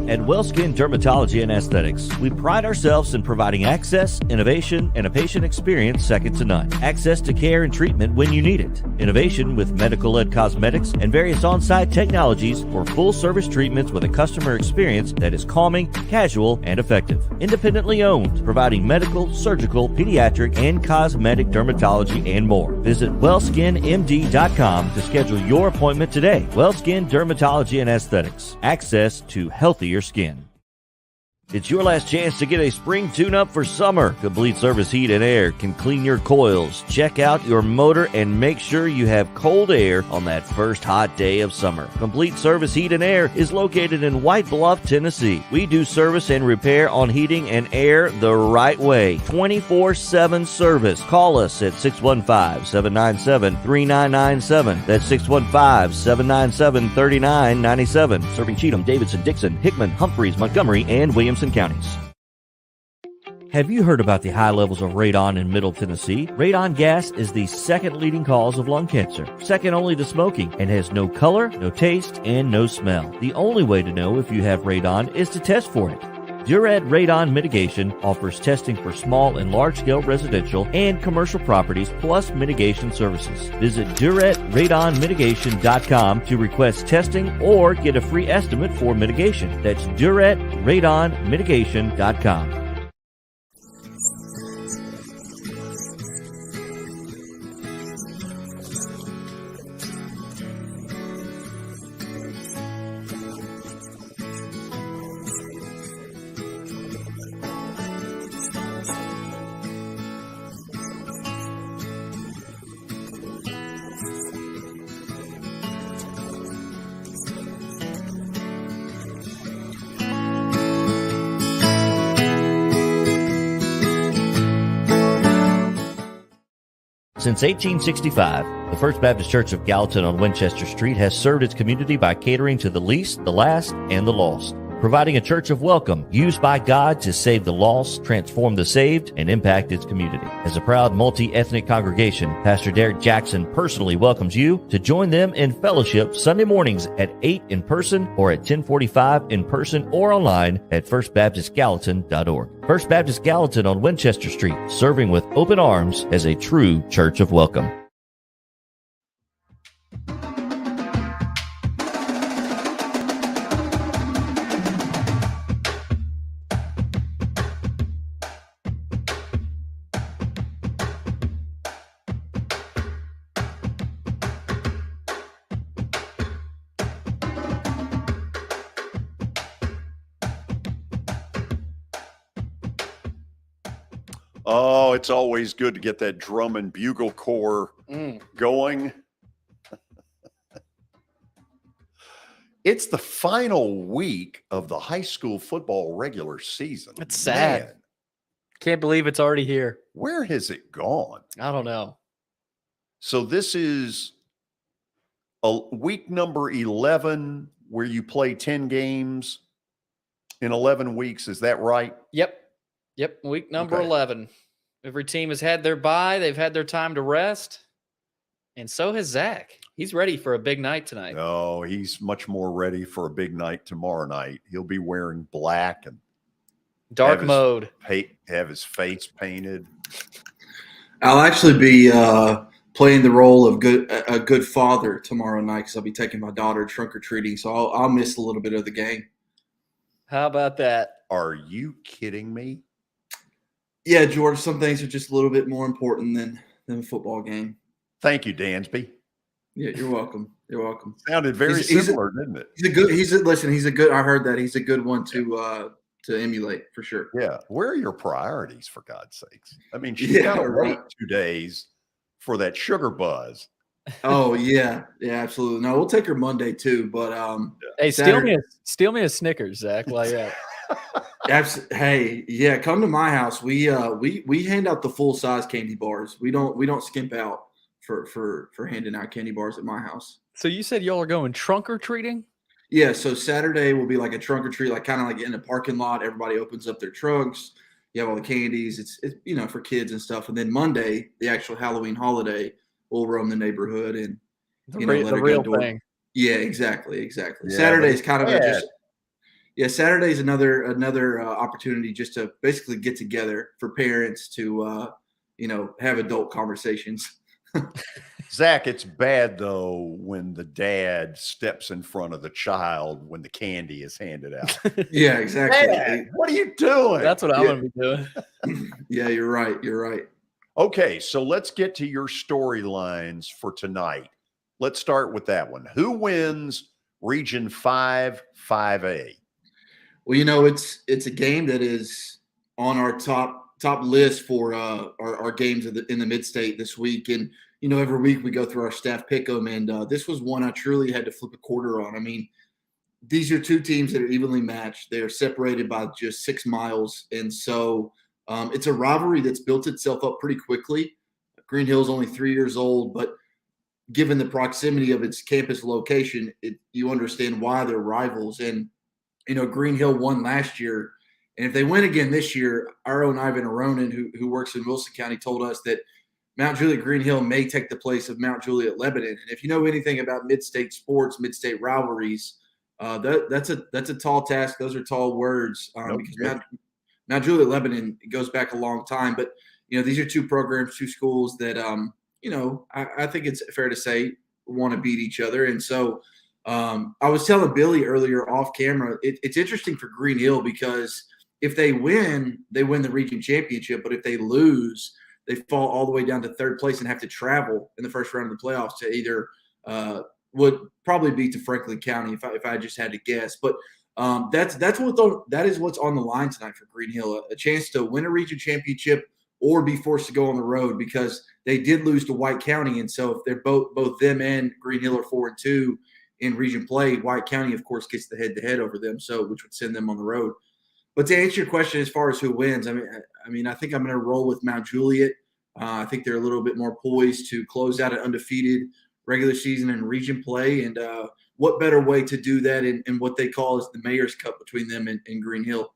At WellSkin Dermatology and Aesthetics, we pride ourselves in providing access, innovation, and a patient experience second to none. Access to care and treatment when you need it. Innovation with medical-led cosmetics and various on-site technologies for full-service treatments with a customer experience that is calming, casual, and effective. Independently owned, providing medical, surgical, pediatric, and cosmetic dermatology and more. Visit WellSkinMD.com to schedule your appointment today. WellSkin Dermatology and Aesthetics. Access to healthier skin. It's your last chance to get a spring tune-up for summer. Complete Service Heat and Air can clean your coils, check out your motor, and make sure you have cold air on that first hot day of summer. Complete Service Heat and Air is located in White Bluff, Tennessee. We do service and repair on heating and air the right way. 24/7 service. Call us at 615-797-3997. That's 615-797-3997. Serving Cheatham, Davidson, Dixon, Hickman, Humphreys, Montgomery, and Williamson counties. Have you heard about the high levels of radon in Middle Tennessee? Radon gas is the second leading cause of lung cancer, second only to smoking, and has no color, no taste, and no smell. The only way to know if you have radon is to test for it. Duret Radon Mitigation offers testing for small and large-scale residential and commercial properties, plus mitigation services. Visit DuretRadonMitigation.com to request testing or get a free estimate for mitigation. That's DuretRadonMitigation.com. Since 1865, the First Baptist Church of Gallatin on Winchester Street has served its community by catering to the least, the last, and the lost, providing a church of welcome used by God to save the lost, transform the saved, and impact its community. As a proud multi-ethnic congregation, Pastor Derek Jackson personally welcomes you to join them in fellowship Sunday mornings at 8 in person or at 1045 in person or online at firstbaptistgallatin.org. First Baptist Gallatin on Winchester Street, serving with open arms as a true church of welcome. Oh, it's always good to get that drum and bugle corps going. It's the final week of the high school football regular season. It's sad. Man, can't believe it's already here. Where has it gone? I don't know. So this is a week number 11 where you play 10 games in 11 weeks. Is that right? Yep. Week number 11. Every team has had their bye. They've had their time to rest. And so has Zach. He's ready for a big night tonight. No, he's much more ready for a big night tomorrow night. He'll be wearing black and dark mode. Have his face painted. I'll actually be playing the role of a good father tomorrow night because I'll be taking my daughter trunk or treating. So I'll miss a little bit of the game. How about that? Are you kidding me? Yeah, George, some things are just a little bit more important than a football game. Thank you, Dansby. Yeah, you're welcome. You're welcome. Sounded very similar, didn't it? He's a good I heard that. He's a good one to emulate for sure. Yeah. Where are your priorities, for God's sakes? I mean, she's got to wait 2 days for that sugar buzz. Oh, yeah. Yeah, absolutely. No, we'll take her Monday too, but hey, steal me a Snickers, Zach, while you're at. Hey, yeah, come to my house. We hand out the full size candy bars. We don't skimp out for handing out candy bars at my house. So you said y'all are going trunk or treating? Yeah, so Saturday will be like a trunk or treat, like kind of like in a parking lot. Everybody opens up their trunks. You have all the candies. It's for kids and stuff. And then Monday, the actual Halloween holiday, we'll roam the neighborhood and the real thing. Yeah, exactly. Yeah, Saturday's kind of Saturday's another opportunity just to basically get together for parents to have adult conversations. Zach, it's bad though when the dad steps in front of the child when the candy is handed out. Yeah, exactly. Dad, what are you doing? That's what I'm going to be doing. Yeah, you're right. Okay, so let's get to your storylines for tonight. Let's start with that one. Who wins Region 5, 5A? Well, it's a game that is on our top list for our games in the mid-state this week. And, every week we go through our staff pick 'em. And this was one I truly had to flip a quarter on. I mean, these are two teams that are evenly matched. They are separated by just 6 miles. And so it's a rivalry that's built itself up pretty quickly. Green Hill's only 3 years old, but given the proximity of its campus location, you understand why they're rivals. And, Green Hill won last year. And if they win again this year, our own Ivan Aronin, who works in Wilson County, told us that Mount Juliet Green Hill may take the place of Mount Juliet Lebanon. And if you know anything about mid-state sports, mid-state rivalries, that's a tall task. Those are tall words because Mount Juliet Lebanon goes back a long time. But these are two programs, two schools that I think it's fair to say want to beat each other. And so I was telling Billy earlier off camera, it's interesting for Green Hill because if they win the region championship. But if they lose, they fall all the way down to third place and have to travel in the first round of the playoffs to either would probably be to Franklin County if I just had to guess. But that is what's on the line tonight for Green Hill, a chance to win a region championship or be forced to go on the road because they did lose to White County. And so if they're both them and Green Hill are 4-2 in region play, White County, of course, gets the head-to-head over them, so which would send them on the road. But to answer your question as far as who wins, I mean, I think I'm going to roll with Mount Juliet. I think they're a little bit more poised to close out an undefeated regular season and region play. And what better way to do that in what they call is the Mayor's Cup between them and Green Hill.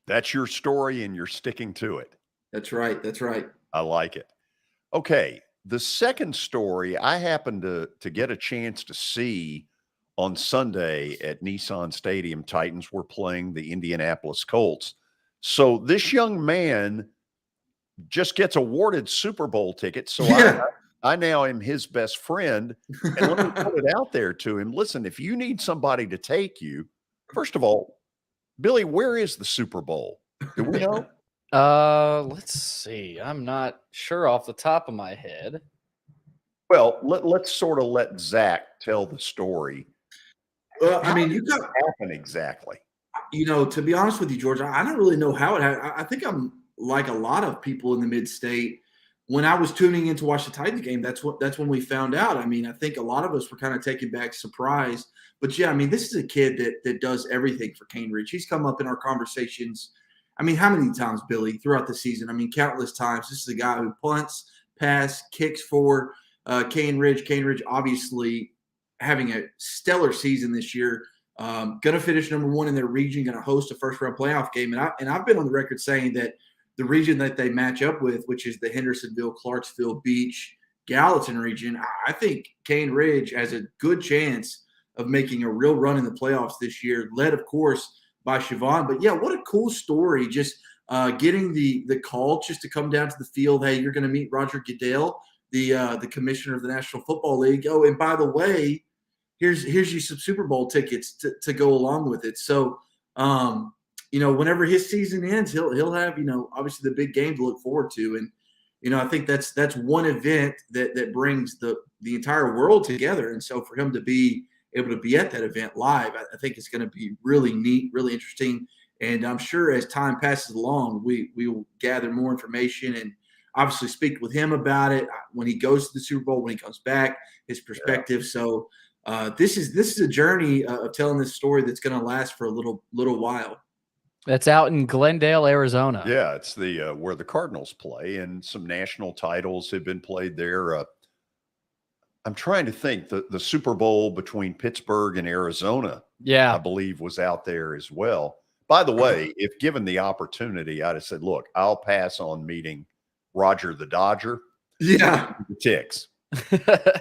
That's your story, and you're sticking to it. That's right. That's right. I like it. Okay. The second story I happened to get a chance to see on Sunday at Nissan Stadium. Titans were playing the Indianapolis Colts. So this young man just gets awarded Super Bowl tickets. So I now am his best friend. And let me put it out there to him. Listen, if you need somebody to take you, first of all, Billy, where is the Super Bowl? Do we know? Let's see. I'm not sure off the top of my head. Well, let's sort of let Zach tell the story. Well, I mean, you got happen exactly. To be honest with you, George, I don't really know how it happened. I think I'm like a lot of people in the mid-state. When I was tuning in to watch the Titans game, that's when we found out. I mean, I think a lot of us were kind of taken back, surprised. But yeah, I mean, this is a kid that does everything for Cane Ridge. He's come up in our conversations. I mean, how many times, Billy, throughout the season? I mean, countless times. This is a guy who punts, pass, kicks for Cane Ridge. Cane Ridge obviously having a stellar season this year. Going to finish number one in their region, going to host a first-round playoff game. And I've been on the record saying that the region that they match up with, which is the Hendersonville, Clarksville, Beach, Gallatin region, I think Cane Ridge has a good chance of making a real run in the playoffs this year, led, of course, by Siobhan. But, yeah, what a cool story, just getting the call just to come down to the field. Hey, you're going to meet Roger Goodell, the commissioner of the National Football League. Oh, and by the way, here's you some Super Bowl tickets to go along with it. So, whenever his season ends, he'll have, obviously the big game to look forward to. And, I think that's one event that brings the entire world together. And so for him to be able to be at that event live, I think it's going to be really neat, really interesting. And I'm sure as time passes along, we will gather more information and obviously speak with him about it when he goes to the Super Bowl, when he comes back, his perspective. Yeah. So this is a journey of telling this story that's going to last for a little while. That's out in Glendale, Arizona. Yeah, it's the where the Cardinals play, and some national titles have been played there. I'm trying to think. The Super Bowl between Pittsburgh and Arizona, I believe, was out there as well. By the way, if given the opportunity, I'd have said, look, I'll pass on meeting Roger the Dodger. Yeah. The Ticks.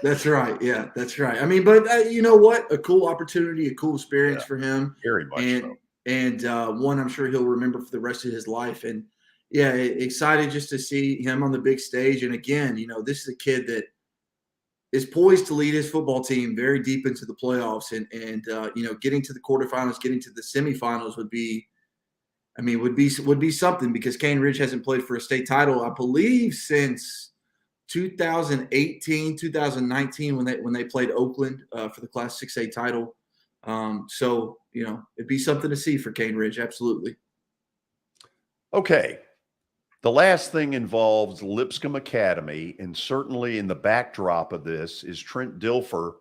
That's right. Yeah, that's right. I mean, but you know what? A cool opportunity, a cool experience for him. Very much so. And one I'm sure he'll remember for the rest of his life. And, yeah, excited just to see him on the big stage. And, again, this is a kid that is poised to lead his football team very deep into the playoffs. And getting to the quarterfinals, getting to the semifinals would be something, because Cane Ridge hasn't played for a state title, I believe, since 2018, 2019 when they played Oakland for the Class 6A title. So, it'd be something to see for Cane Ridge. Absolutely. Okay. The last thing involves Lipscomb Academy, and certainly in the backdrop of this is Trent Dilfer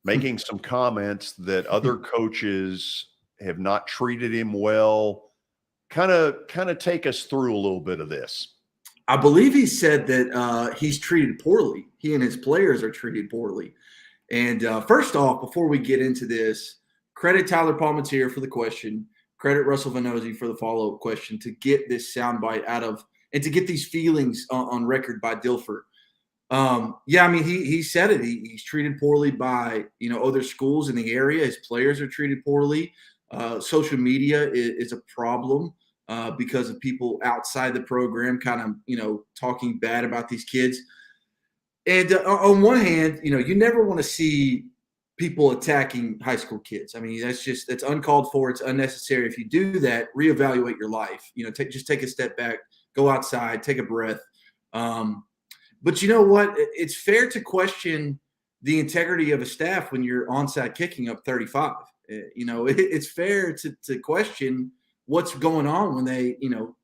making some comments that other coaches have not treated him well. Kind of take us through a little bit of this. I believe he said that he's treated poorly. He and his players are treated poorly. And first off, before we get into this, credit Tyler Palmatier for the question. Credit Russell Vannozzi for the follow-up question to get this soundbite out of and to get these feelings on record by Dilfer. He said it. He's treated poorly by other schools in the area. His players are treated poorly. Social media is a problem because of people outside the program kind of talking bad about these kids. And on one hand, you never want to see people attacking high school kids. I mean, that's uncalled for. It's unnecessary. If you do that, reevaluate your life. Just take a step back, go outside, take a breath. But you know what? It's fair to question the integrity of a staff when you're onside kicking up 35. It's fair to question what's going on when they,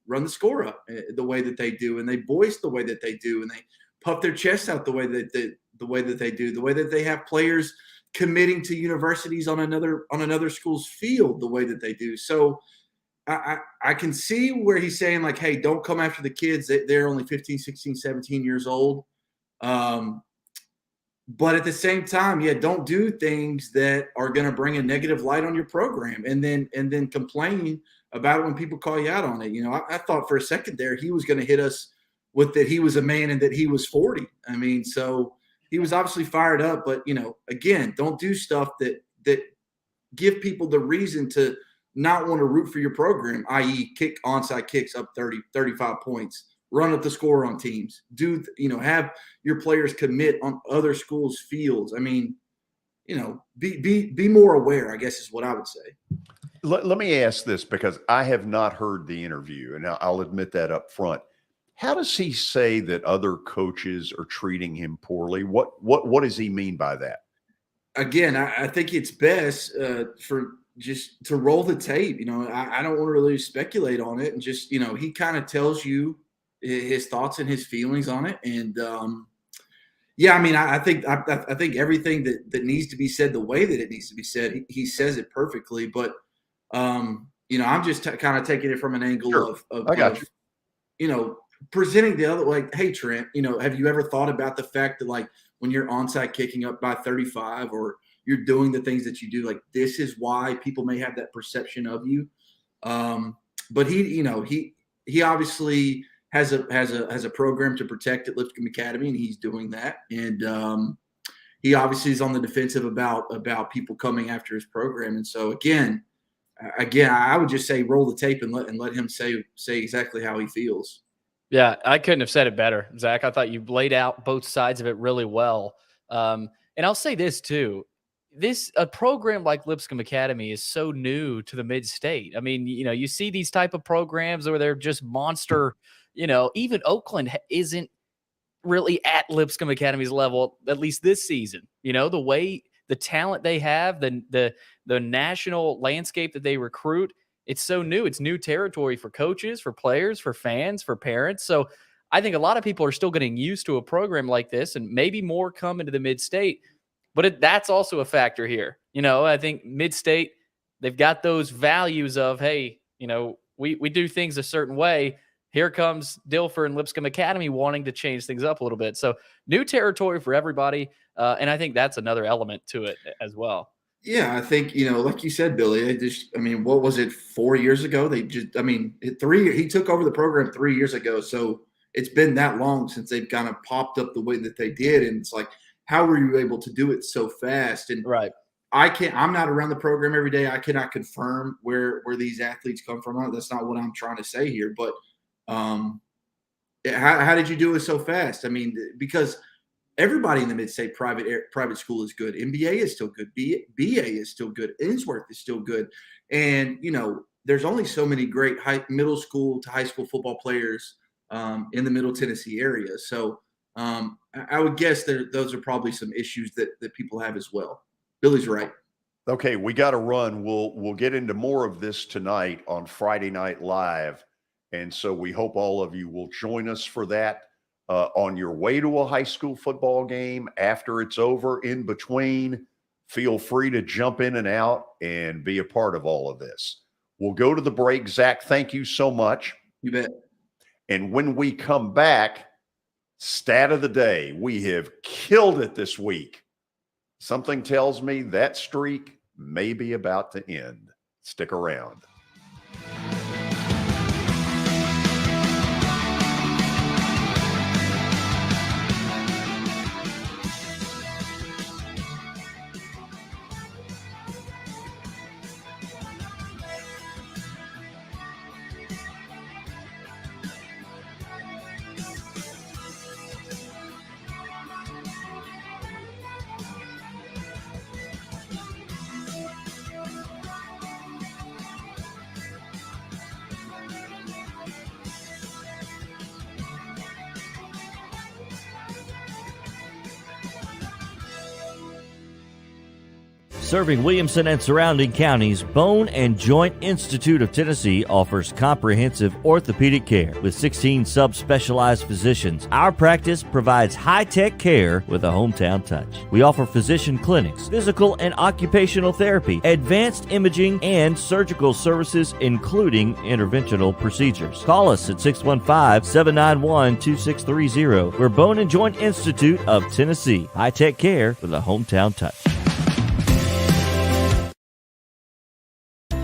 run the score up the way that they do, and they voice the way that they do, and they puff their chests out the way that they do, the way that they have players committing to universities on another school's field the way that they do. So, I can see where he's saying, like, hey, don't come after the kids. They're only 15, 16, 17 years old. But at the same time, don't do things that are going to bring a negative light on your program and then complain about it when people call you out on it. I thought for a second there he was going to hit us with that he was a man and that he was 40. I mean, so he was obviously fired up. But, again, don't do stuff that give people the reason to not want to root for your program, i.e. kick onside kicks up 30, 35 points. Run up the score on teams. Have your players commit on other schools' fields. I mean, be more aware, I guess is what I would say. Let me ask this, because I have not heard the interview, and I'll admit that up front. How does he say that other coaches are treating him poorly? What does he mean by that? Again, I think it's best for just to roll the tape. I don't want to really speculate on it, and just he kind of tells you his thoughts and his feelings on it. And I mean, I think everything that needs to be said the way that it needs to be said, he says it perfectly. But I'm just kind of taking it from an angle of presenting the other, like, hey, Trent, have you ever thought about the fact that, like, when you're onside kicking up by 35 or you're doing the things that you do, like, this is why people may have that perception of you. But he obviously has a program to protect at Lipscomb Academy, and he's doing that. And he obviously is on the defensive about people coming after his program. And so again, I would just say roll the tape and let him say exactly how he feels. Yeah, I couldn't have said it better, Zach. I thought you laid out both sides of it really well. And I'll say this too. A program like Lipscomb Academy is so new to the mid-state. I mean, you see these type of programs where they're just monster. Even Oakland isn't really at Lipscomb Academy's level, at least this season. The way the talent they have, the national landscape that they recruit, it's so new. It's new territory for coaches, for players, for fans, for parents. So I think a lot of people are still getting used to a program like this, and maybe more come into the mid-state. But that's also a factor here. I think mid-state, they've got those values of, hey, we do things a certain way. Here comes Dilfer and Lipscomb Academy wanting to change things up a little bit. So new territory for everybody. And I think that's another element to it as well. Yeah, I think, like you said, Billy, what was it, 4 years ago? He took over the program 3 years ago. So it's been that long since they've kind of popped up the way that they did. And it's like, how were you able to do it so fast? And right. I'm not around the program every day. I cannot confirm where these athletes come from. That's not what I'm trying to say here. But how did you do it so fast? I mean, because everybody in the mid-state private school is good. MBA is still good. BA is still good. Innsworth is still good. And, there's only so many great middle school to high school football players in the Middle Tennessee area. So I would guess those are probably some issues that people have as well. Billy's right. Okay, we got to run. We'll get into more of this tonight on Friday Night Live. And so we hope all of you will join us for that on your way to a high school football game, after it's over, in between. Feel free to jump in and out and be a part of all of this. We'll go to the break. Zach, thank you so much. You bet. And when we come back, stat of the day. We have killed it this week. Something tells me that streak may be about to end. Stick around. Serving Williamson and surrounding counties, Bone and Joint Institute of Tennessee offers comprehensive orthopedic care with 16 subspecialized physicians. Our practice provides high-tech care with a hometown touch. We offer physician clinics, physical and occupational therapy, advanced imaging, and surgical services, including interventional procedures. Call us at 615-791-2630. We're Bone and Joint Institute of Tennessee. High-tech care with a hometown touch.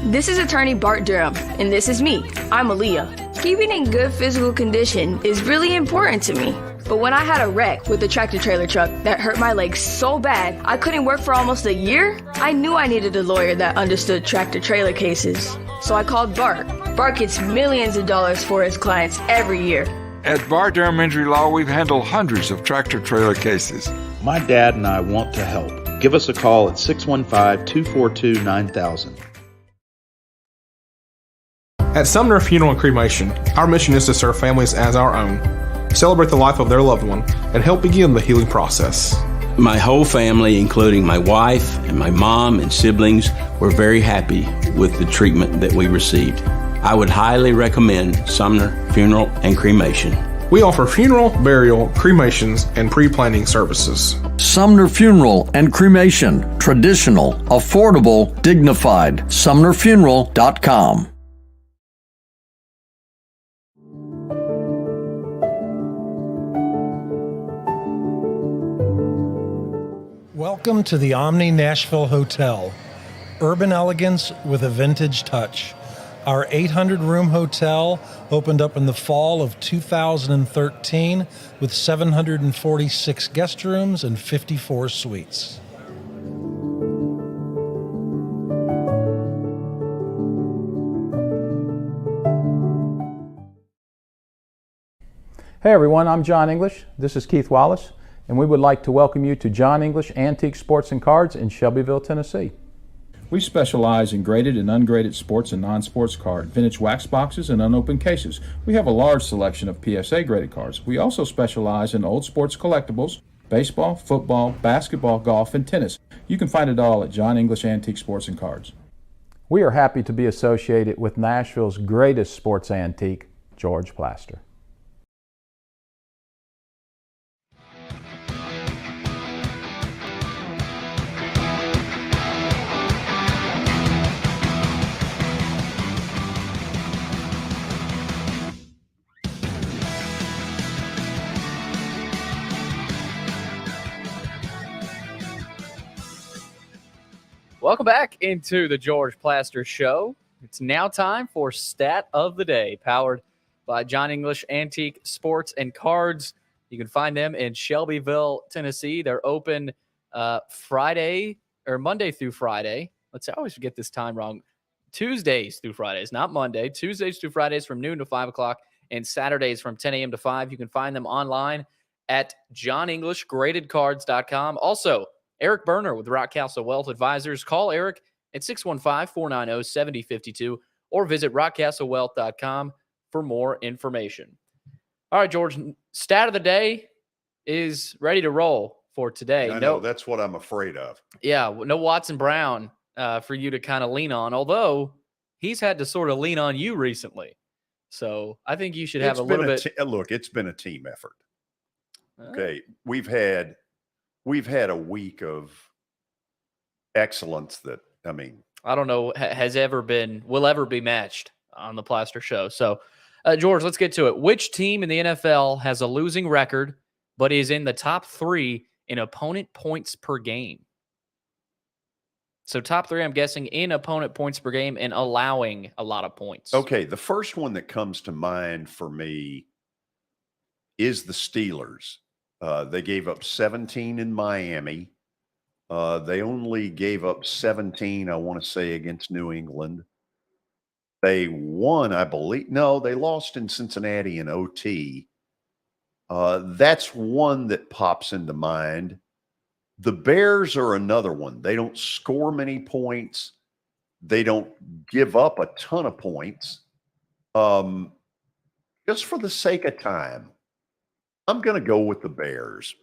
This is attorney Bart Durham, and this is me. I'm Aaliyah. Keeping in good physical condition is really important to me. But when I had a wreck with a tractor-trailer truck that hurt my legs so bad I couldn't work for almost a year, I knew I needed a lawyer that understood tractor-trailer cases. So I called Bart. Bart gets millions of dollars for his clients every year. At Bart Durham Injury Law, we've handled hundreds of tractor-trailer cases. My dad and I want to help. Give us a call at 615-242-9000. At Sumner Funeral and Cremation, our mission is to serve families as our own, celebrate the life of their loved one, and help begin the healing process. My whole family, including my wife and my mom and siblings, were very happy with the treatment that we received. I would highly recommend Sumner Funeral and Cremation. We offer funeral, burial, cremations, and pre-planning services. Sumner Funeral and Cremation. Traditional, affordable, dignified. SumnerFuneral.com. Welcome to the Omni Nashville Hotel. Urban elegance with a vintage touch. Our 800-room hotel opened up in the fall of 2013 with 746 guest rooms and 54 suites. Hey everyone, I'm John English. This is Keith Wallace, and we would like to welcome you to John English Antique Sports and Cards in Shelbyville, Tennessee. We specialize in graded and ungraded sports and non-sports cards, vintage wax boxes, and unopened cases. We have a large selection of PSA graded cards. We also specialize in old sports collectibles, baseball, football, basketball, golf, and tennis. You can find it all at John English Antique Sports and Cards. We are happy to be associated with Nashville's greatest sports antique, George Plaster. Welcome back into the George Plaster Show. It's now time for Stat of the Day, powered by John English Antique Sports and Cards. You can find them in Shelbyville, Tennessee. They're open Monday through Friday. I always get this time wrong. Tuesdays through Fridays, not Monday. Tuesdays through Fridays from noon to 5 o'clock, and Saturdays from 10 a.m. to 5. You can find them online at johnenglishgradedcards.com. Also, Eric Berner with Rock Castle Wealth Advisors. Call Eric at 615-490-7052 or visit rockcastlewealth.com for more information. All right, George, stat of the day is ready to roll for today. I know, that's what I'm afraid of. Yeah, no Watson Brown for you to kind of lean on, although he's had to sort of lean on you recently. So I think you should have a little bit. Look, it's been a team effort. Okay, we've had a week of excellence that, I don't know, will ever be matched on the Plaster Show. So, George, let's get to it. Which team in the NFL has a losing record but is in the top 3 in opponent points per game? So top 3, I'm guessing, in opponent points per game and allowing a lot of points. Okay, the first one that comes to mind for me is the Steelers. They gave up 17 in Miami. They only gave up 17, I want to say, against New England. They won, I believe. No, they lost in Cincinnati in OT. That's one that pops into mind. The Bears are another one. They don't score many points. They don't give up a ton of points. Just for the sake of time, I'm going to go with the Bears.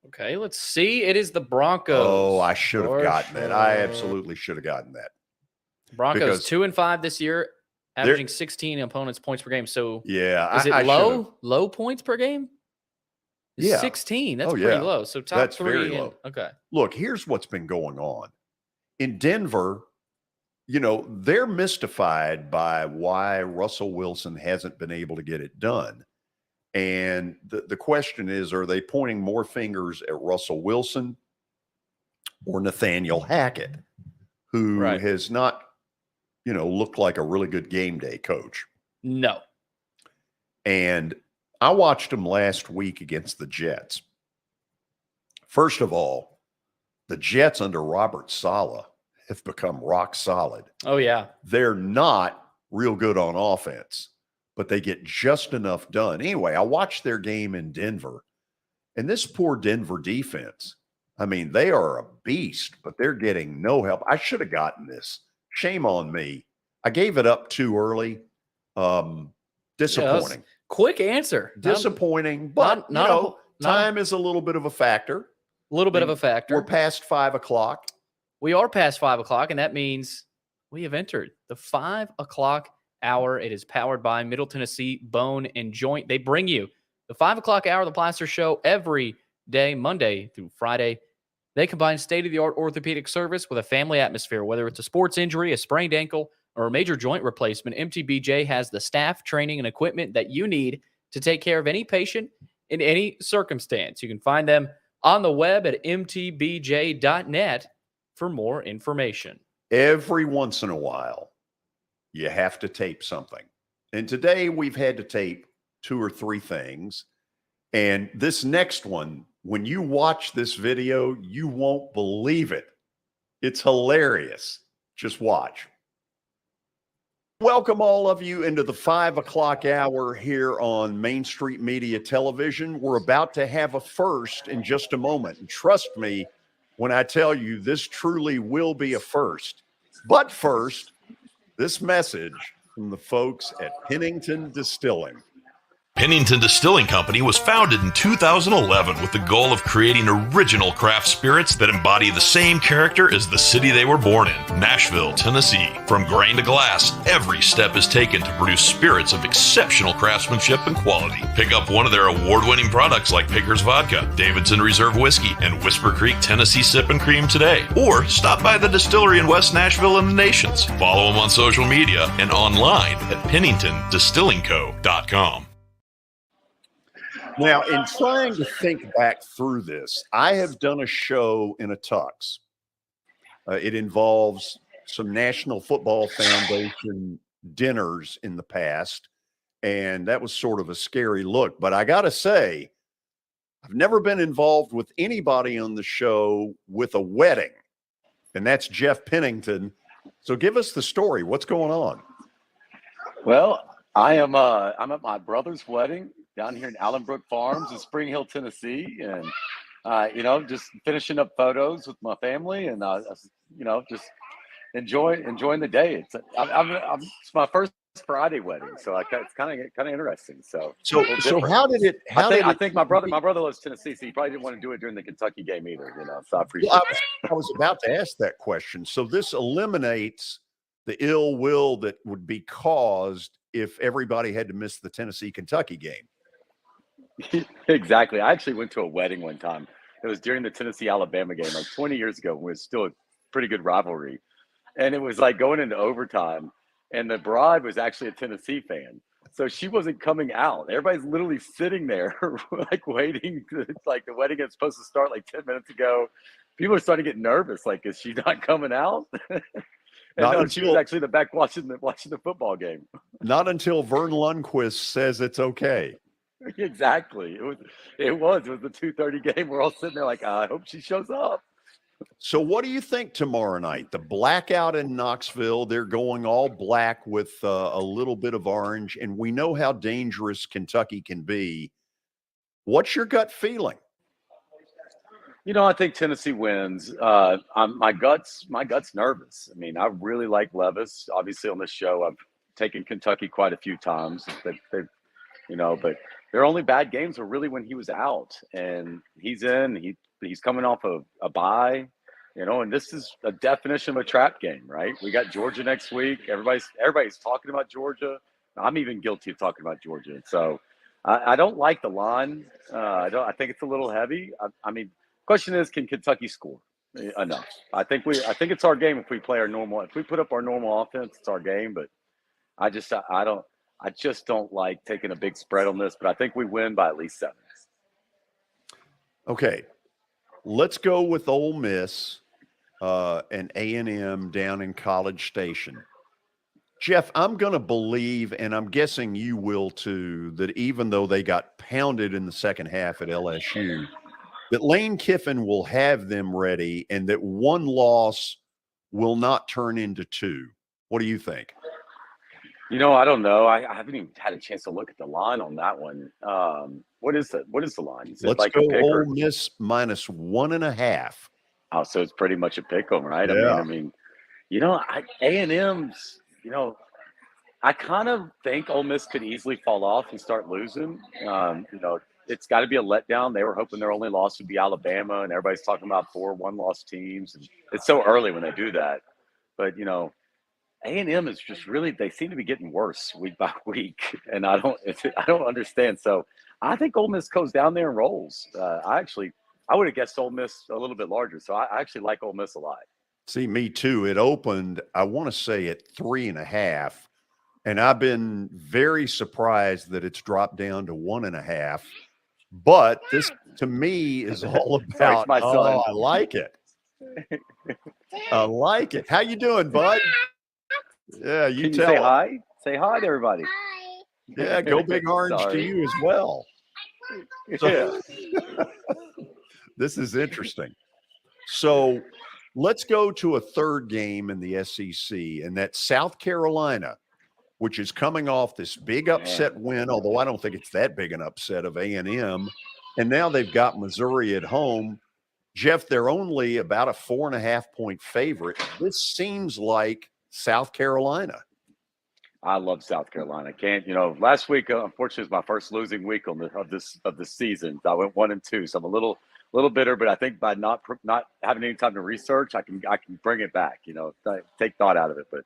Okay, let's see. It is the Broncos. Oh, I should have gotten that. I absolutely should have gotten that. Broncos 2-5 this year, averaging 16 opponents' points per game. So yeah, is it low points per game? Yeah, 16. That's pretty low. So top three. Very low. Okay. Look, here's what's been going on in Denver. They're mystified by why Russell Wilson hasn't been able to get it done. And the question is, are they pointing more fingers at Russell Wilson or Nathaniel Hackett, who has not, looked like a really good game day coach? No. And I watched him last week against the Jets. First of all, the Jets under Robert Saleh have become rock solid. Oh, yeah. They're not real good on offense, but they get just enough done. Anyway, I watched their game in Denver, and this poor Denver defense, I mean, they are a beast, but they're getting no help. I should have gotten this. Shame on me. I gave it up too early. Disappointing. Quick answer. Disappointing, but time is a little bit of a factor. A little bit of a factor. We're past 5 o'clock. We are past 5 o'clock, and that means we have entered the 5 o'clock hour. It is powered by Middle Tennessee Bone and Joint. They bring you the 5 o'clock hour of the Plaster Show every day, Monday through Friday. They combine state-of-the-art orthopedic service with a family atmosphere. Whether it's a sports injury, a sprained ankle, or a major joint replacement, MTBJ has the staff, training, and equipment that you need to take care of any patient in any circumstance. You can find them on the web at mtbj.net for more information. Every once in a while, you have to tape something. And today we've had to tape 2 or 3 things. And this next one, when you watch this video, you won't believe it. It's hilarious. Just watch. Welcome all of you into the 5 o'clock hour here on Main Street Media Television. We're about to have a first in just a moment. And trust me when I tell you this truly will be a first. But first, this message from the folks at Pennington Distilling. Pennington Distilling Company was founded in 2011 with the goal of creating original craft spirits that embody the same character as the city they were born in, Nashville, Tennessee. From grain to glass, every step is taken to produce spirits of exceptional craftsmanship and quality. Pick up one of their award-winning products like Pickers Vodka, Davidson Reserve Whiskey, and Whisper Creek Tennessee Sip and Cream today. Or stop by the distillery in West Nashville and the Nations. Follow them on social media and online at PenningtonDistillingCo.com. Now, in trying to think back through this, I have done a show in a tux. It involves some National Football Foundation dinners in the past, and that was sort of a scary look. But I got to say, I've never been involved with anybody on the show with a wedding, and that's Jeff Pennington. So give us the story. What's going on? Well, I'm at my brother's wedding down here in Allenbrook Farms in Spring Hill, Tennessee, and just finishing up photos with my family, and just enjoying the day. It's my first Friday wedding, so it's kind of interesting. So how did it? I think my brother lives in Tennessee, so he probably didn't want to do it during the Kentucky game either. So I appreciate that. I was about to ask that question. So this eliminates the ill will that would be caused if everybody had to miss the Tennessee-Kentucky game. Exactly. I actually went to a wedding one time. It was during the Tennessee-Alabama game, like 20 years ago, when it was still a pretty good rivalry. And it was like going into overtime, and the bride was actually a Tennessee fan. So she wasn't coming out. Everybody's literally sitting there, like waiting. It's like the wedding is supposed to start like 10 minutes ago. People are starting to get nervous. Like, is she not coming out? She was actually in the back watching the football game. Not until Vern Lundquist says it's okay. Exactly. It was the 2:30 game. We're all sitting there like, I hope she shows up. So what do you think tomorrow night? The blackout in Knoxville, they're going all black with a little bit of orange, and we know how dangerous Kentucky can be. What's your gut feeling? I think Tennessee wins. My gut's nervous. I mean, I really like Levis. Obviously, on this show, I've taken Kentucky quite a few times. But their only bad games were really when he was out, and he's in. He's coming off a bye, and this is a definition of a trap game, right? We got Georgia next week. Everybody's talking about Georgia. I'm even guilty of talking about Georgia. So I don't like the line. I think it's a little heavy. I mean, question is, can Kentucky score enough? I think it's our game if we play our normal. If we put up our normal offense, it's our game. But I just don't like taking a big spread on this. But I think we win by at least 7. Okay, let's go with Ole Miss and A&M down in College Station. Jeff, I'm going to believe, and I'm guessing you will too, that even though they got pounded in the second half at LSU, that Lane Kiffin will have them ready and that one loss will not turn into 2. What do you think? I don't know. I haven't even had a chance to look at the line on that one. What is the line? Is Let's go Ole Miss minus 1.5. Oh, so it's pretty much a pick 'em, right? Yeah. I mean, A&M's, I kind of think Ole Miss could easily fall off and start losing. It's got to be a letdown. They were hoping their only loss would be Alabama, and everybody's talking about 4 one-loss teams. And it's so early when they do that. But, A&M is just really, they seem to be getting worse week by week, and I don't understand. So I think Ole Miss goes down there and rolls. I would have guessed Ole Miss a little bit larger, so I actually like Ole Miss a lot. See, me too. It opened, I want to say, at 3.5, and I've been very surprised that it's dropped down to 1.5. But this, to me, is all about. my son. Oh, I like it. I like it. How you doing, bud? Yeah, you Can tell say him. hi. Say hi to everybody. Yeah, go Big Orange to Sorry. you as well. Yeah. This is interesting. So let's go to a third game in the SEC, and that's South Carolina, which is coming off this big upset win, although I don't think it's that big an upset of A&M. And now they've got Missouri at home. Jeff, they're only about a 4.5-point favorite. This seems like South Carolina. I love South Carolina. Last week, unfortunately, was my first losing week of the season. I went 1-2, so I'm a little bitter. But I think by not having any time to research, I can bring it back. Take thought out of it. But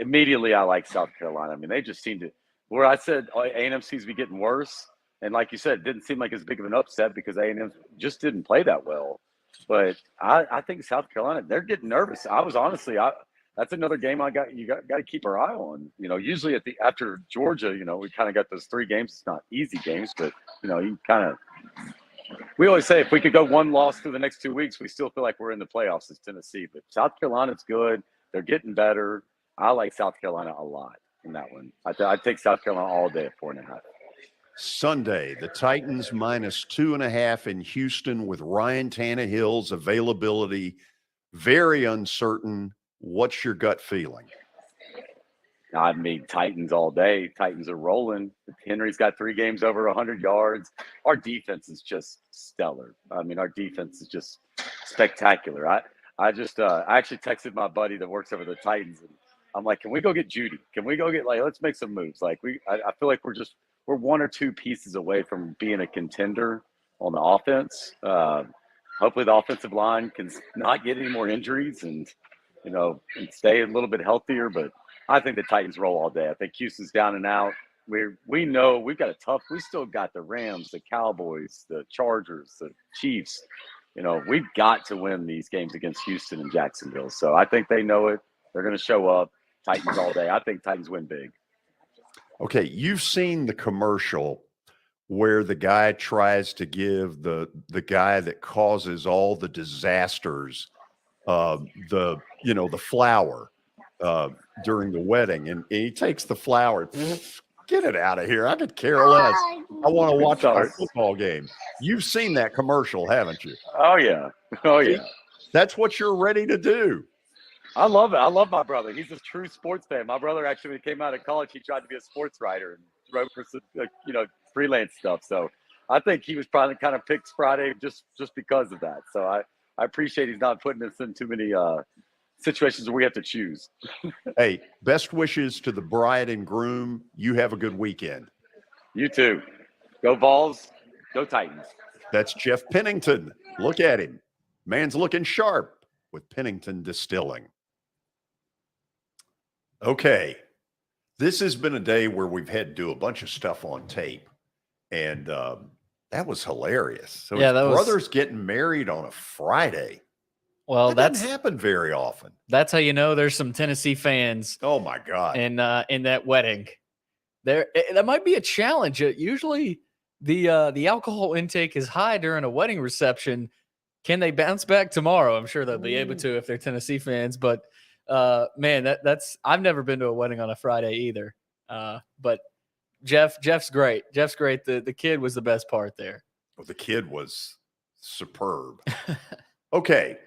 immediately, I like South Carolina. I mean, they just seem to. Where I said A&M seems to be getting worse, and like you said, it didn't seem like as big of an upset because A&M just didn't play that well. But I think South Carolina, they're getting nervous. That's another game you got to keep our eye on. Usually after Georgia, we kind of got those 3 games. It's not easy games, but we always say if we could go 1 loss through the next 2 weeks, we still feel like we're in the playoffs as Tennessee. But South Carolina's good. They're getting better. I like South Carolina a lot in that one. I'd take South Carolina all day at 4.5. Sunday, the Titans minus 2.5 in Houston with Ryan Tannehill's availability very uncertain. What's your gut feeling? I mean, Titans all day. Titans are rolling. Henry's got 3 games over 100 yards. Our defense is just stellar. I mean, our defense is just spectacular. I actually texted my buddy that works over the Titans, and I'm like, can we go get Judy? Can we go get let's make some moves? I feel like we're 1 or 2 pieces away from being a contender on the offense. Hopefully the offensive line can not get any more injuries and stay a little bit healthier. But I think the Titans roll all day. I think Houston's down and out. We know we've got we still got the Rams, the Cowboys, the Chargers, the Chiefs. We've got to win these games against Houston and Jacksonville. So I think they know it. They're going to show up. Titans all day. I think Titans win big. Okay, you've seen the commercial where the guy tries to give the guy that causes all the disasters the flower during the wedding, and he takes the flower. Get it out of here. I could care less. I want to watch our football game. You've seen that commercial, haven't you? Oh, yeah. Oh, yeah. That's what you're ready to do. I love it. I love my brother. He's a true sports fan. My brother actually, when he came out of college, he tried to be a sports writer and wrote for some, freelance stuff. So I think he was probably kind of picked Friday just because of that. So I appreciate he's not putting us in too many situations where we have to choose. Hey, best wishes to the bride and groom. You have a good weekend. You too. Go Vols. Go Titans. That's Jeff Pennington. Look at him. Man's looking sharp with Pennington Distilling. Okay. This has been a day where we've had to do a bunch of stuff on tape. And that was hilarious. So yeah, his brother's getting married on a Friday. Well, that doesn't happen very often. That's how you know there's some Tennessee fans. Oh my God! In that wedding, that might be a challenge. Usually, the alcohol intake is high during a wedding reception. Can they bounce back tomorrow? I'm sure they'll be able to if they're Tennessee fans. But man, that's I've never been to a wedding on a Friday either. But Jeff's great. Jeff's great. The kid was the best part there. Well, the kid was superb. Okay.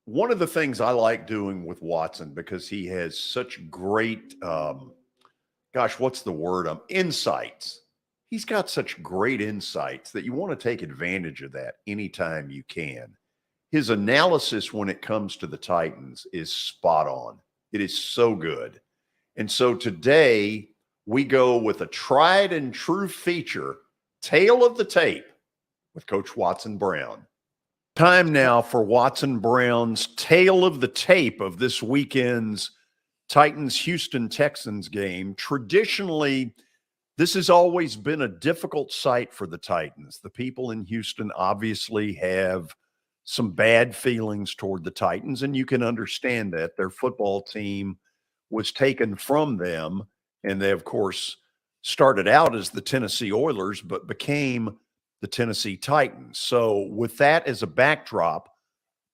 One of the things I like doing with Watson, because he has such great, what's the word? Insights. He's got such great insights that you want to take advantage of that anytime you can. His analysis when it comes to the Titans is spot on. It is so good. And so today we go with a tried and true feature, Tale of the Tape, with Coach Watson Brown. Time now for Watson Brown's Tale of the Tape of this weekend's Titans-Texans game. Traditionally, this has always been a difficult site for the Titans. The people in Houston obviously have some bad feelings toward the Titans, and you can understand that. Their football team was taken from them, and they, of course, started out as the Tennessee Oilers, but became the Tennessee Titans. So with that as a backdrop,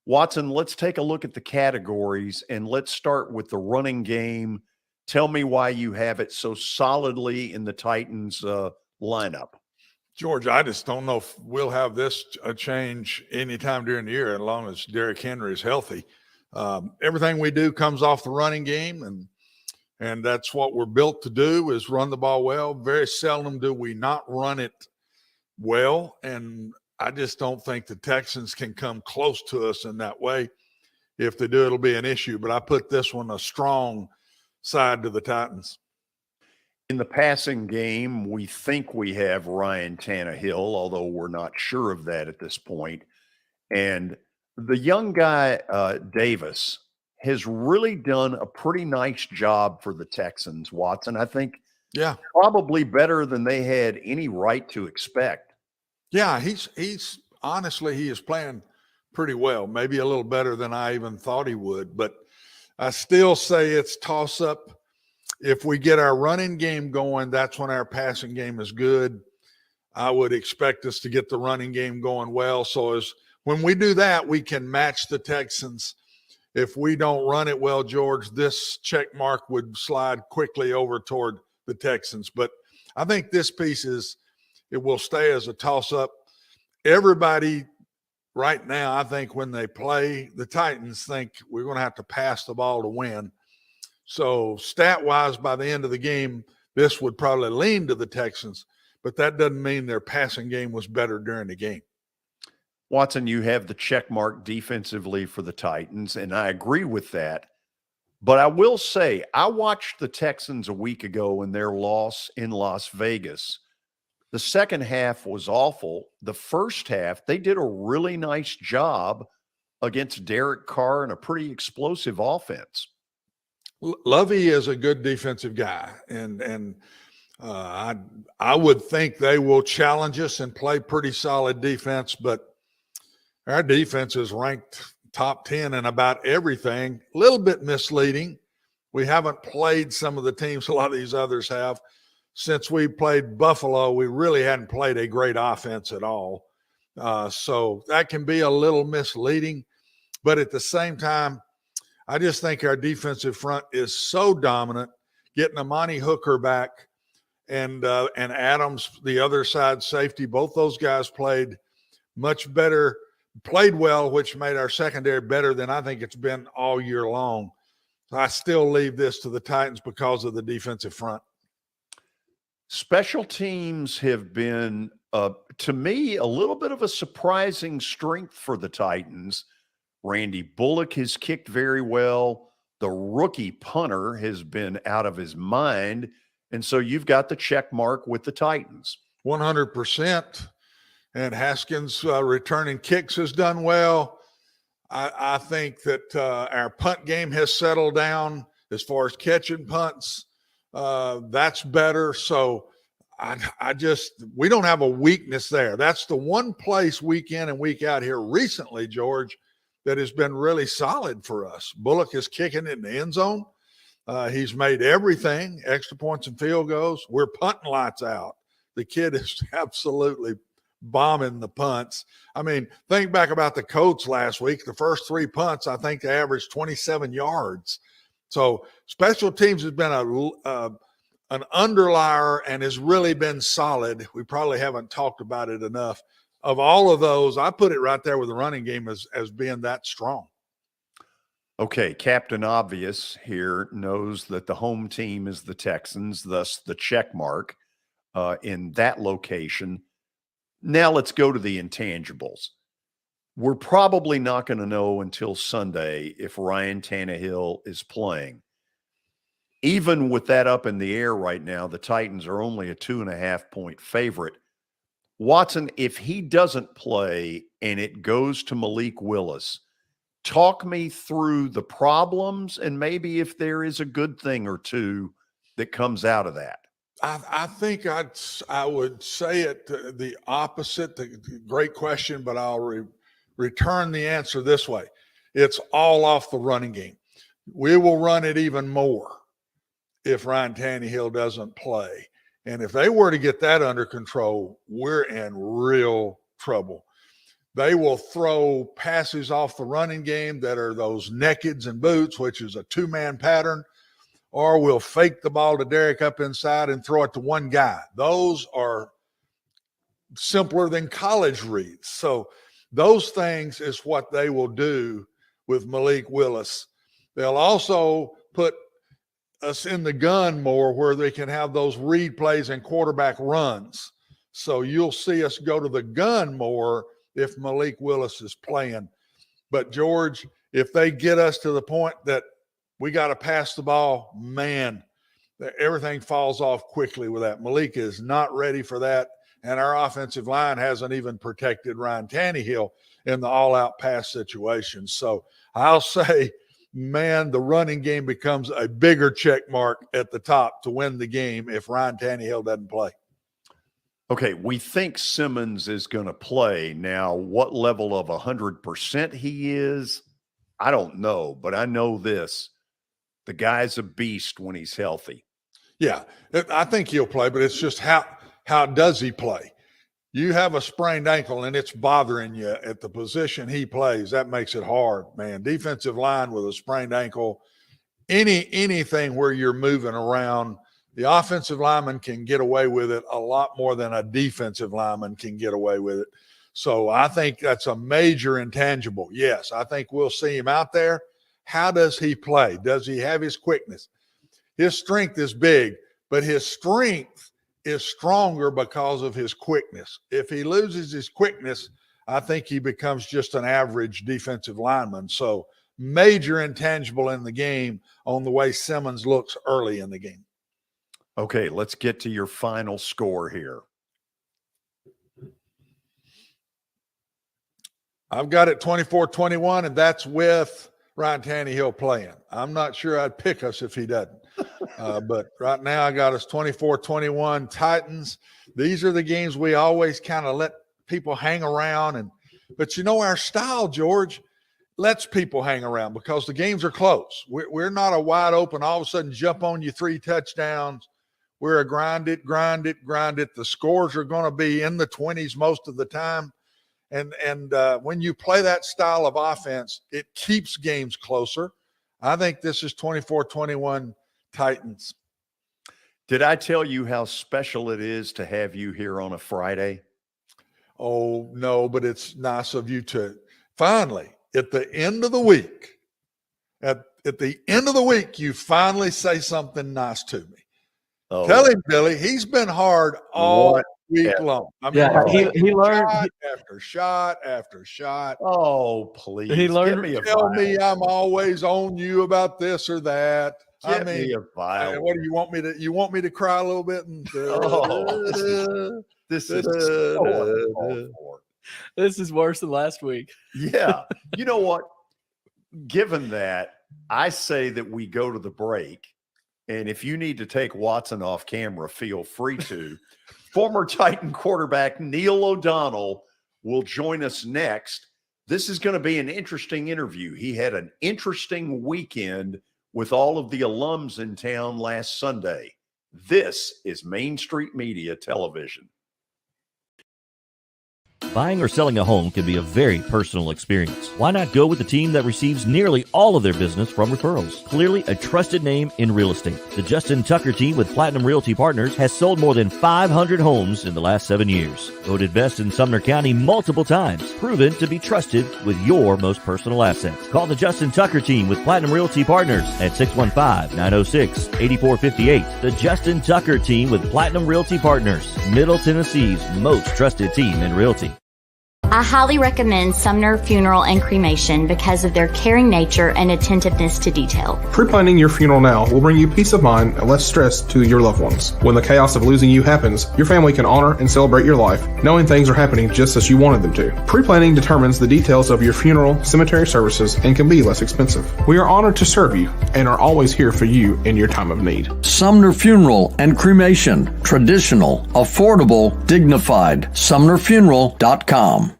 Watson, let's take a look at the categories, and let's start with the running game. Tell me why you have it so solidly in the Titans lineup. George, I just don't know if we'll have this change anytime during the year as long as Derrick Henry is healthy. Everything we do comes off the running game, and that's what we're built to do, is run the ball well. Very seldom do we not run it well, and I just don't think the Texans can come close to us in that way. If they do, it'll be an issue, but I put this one a strong side to the Titans. In the passing game, we think we have Ryan Tannehill, although we're not sure of that at this point. And the young guy, Davis, has really done a pretty nice job for the Texans, Watson. I think probably better than they had any right to expect. Yeah, he's honestly, he is playing pretty well, maybe a little better than I even thought he would. But I still say it's toss-up. If we get our running game going, that's when our passing game is good. I would expect us to get the running game going well. So when we do that, we can match the Texans. If we don't run it well, George, this check mark would slide quickly over toward the Texans. But I think this piece it will stay as a toss-up. Everybody right now, I think when they play the Titans, think we're going to have to pass the ball to win. So stat-wise, by the end of the game, this would probably lean to the Texans, but that doesn't mean their passing game was better during the game. Watson, you have the check mark defensively for the Titans, and I agree with that. But I will say, I watched the Texans a week ago in their loss in Las Vegas. The second half was awful. The first half, they did a really nice job against Derek Carr and a pretty explosive offense. Lovey is a good defensive guy, and I would think they will challenge us and play pretty solid defense, but our defense is ranked top 10 in about everything. A little bit misleading. We haven't played some of the teams a lot of these others have. Since we played Buffalo, we really hadn't played a great offense at all. So that can be a little misleading. But at the same time, I just think our defensive front is so dominant. Getting Amani Hooker back and Adams, the other side safety, both those guys played much better, played well, which made our secondary better than I think it's been all year long. I still leave this to the Titans because of the defensive front. Special teams have been, to me, a little bit of a surprising strength for the Titans. Randy Bullock has kicked very well. The rookie punter has been out of his mind. And so you've got the check mark with the Titans. 100%. And Haskins returning kicks has done well. I think that our punt game has settled down as far as catching punts. That's better. So we don't have a weakness there. That's the one place week in and week out here recently, George, that has been really solid for us. Bullock is kicking it in the end zone. He's made everything, extra points and field goals. We're punting lights out. The kid is absolutely bombing the punts. I mean, think back about the Colts last week. The first 3 punts, I think they averaged 27 yards. So special teams has been an underlier and has really been solid. We probably haven't talked about it enough. Of all of those, I put it right there with the running game as being that strong. Okay, Captain Obvious here knows that the home team is the Texans, thus the check mark in that location. Now let's go to the intangibles. We're probably not going to know until Sunday if Ryan Tannehill is playing. Even with that up in the air right now, the Titans are only a 2.5-point favorite. Watson, if he doesn't play and it goes to Malik Willis, talk me through the problems and maybe if there is a good thing or two that comes out of that. I think I would say it the opposite. Great question, but I'll return the answer this way. It's all off the running game. We will run it even more if Ryan Tannehill doesn't play. And if they were to get that under control, we're in real trouble. They will throw passes off the running game that are those nakeds and boots, which is a 2-man pattern, or we'll fake the ball to Derek up inside and throw it to one guy. Those are simpler than college reads. So those things is what they will do with Malik Willis. They'll also put us in the gun more where they can have those read plays and quarterback runs. So you'll see us go to the gun more if Malik Willis is playing. But, George, if they get us to the point that we got to pass the ball, man, everything falls off quickly with that. Malik is not ready for that, and our offensive line hasn't even protected Ryan Tannehill in the all-out pass situation. So I'll say, man, the running game becomes a bigger check mark at the top to win the game if Ryan Tannehill doesn't play. Okay, we think Simmons is going to play. Now, what level of 100% he is, I don't know, but I know this. The guy's a beast when he's healthy. Yeah, I think he'll play, but it's just how does he play? You have a sprained ankle and it's bothering you at the position he plays. That makes it hard, man. Defensive line with a sprained ankle, anything where you're moving around, the offensive lineman can get away with it a lot more than a defensive lineman can get away with it. So I think that's a major intangible. Yes, I think we'll see him out there. How does he play? Does he have his quickness? His strength is big, but his strength is stronger because of his quickness. If he loses his quickness, I think he becomes just an average defensive lineman. So major intangible in the game on the way Simmons looks early in the game. Okay, let's get to your final score here. I've got it 24-21, and that's with Ryan Tannehill playing. I'm not sure I'd pick us if he doesn't. But right now I got us 24-21 Titans. These are the games we always kind of let people hang around. But you know our style, George, lets people hang around because the games are close. We're not a wide open, all of a sudden jump on you 3 touchdowns. We're a grind it. The scores are going to be in the 20s most of the time. And when you play that style of offense, it keeps games closer. I think this is 24-21 Titans. Did I tell you how special it is to have you here on a Friday? Oh, no, but it's nice of you to finally, at the end of the week, you finally say something nice to me. Oh. Tell him, Billy, he's been hard all week long. I mean, Yeah, he learned shot after shot after shot. Oh, please. He learned- Give me a Tell vial. me I'm always on you about this or that. Get me a vial. What do you want me to? You want me to cry a little bit? And This is so uncalled for. This is worse than last week. Yeah. You know what? Given that, I say that we go to the break. And if you need to take Watson off camera, feel free to. Former Titan quarterback Neil O'Donnell will join us next. This is going to be an interesting interview. He had an interesting weekend with all of the alums in town last Sunday. This is Main Street Media Television. Buying or selling a home can be a very personal experience. Why not go with the team that receives nearly all of their business from referrals? Clearly a trusted name in real estate. The Justin Tucker team with Platinum Realty Partners has sold more than 500 homes in the last 7 years. Voted best in Sumner County multiple times. Proven to be trusted with your most personal assets. Call the Justin Tucker team with Platinum Realty Partners at 615-906-8458. The Justin Tucker team with Platinum Realty Partners, Middle Tennessee's most trusted team in realty. I highly recommend Sumner Funeral and Cremation because of their caring nature and attentiveness to detail. Pre-planning your funeral now will bring you peace of mind and less stress to your loved ones. When the chaos of losing you happens, your family can honor and celebrate your life, knowing things are happening just as you wanted them to. Pre-planning determines the details of your funeral, cemetery services, and can be less expensive. We are honored to serve you and are always here for you in your time of need. Sumner Funeral and Cremation. Traditional, affordable, dignified. SumnerFuneral.com.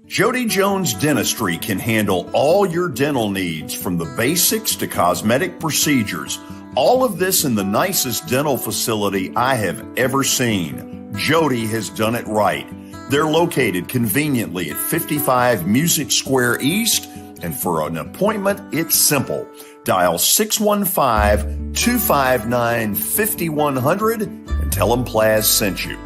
Jody Jones Dentistry can handle all your dental needs, from the basics to cosmetic procedures. All of this in the nicest dental facility I have ever seen. Jody has done it right. They're located conveniently at 55 Music Square East, and for an appointment, it's simple. Dial 615-259-5100 and tell them Plaz sent you.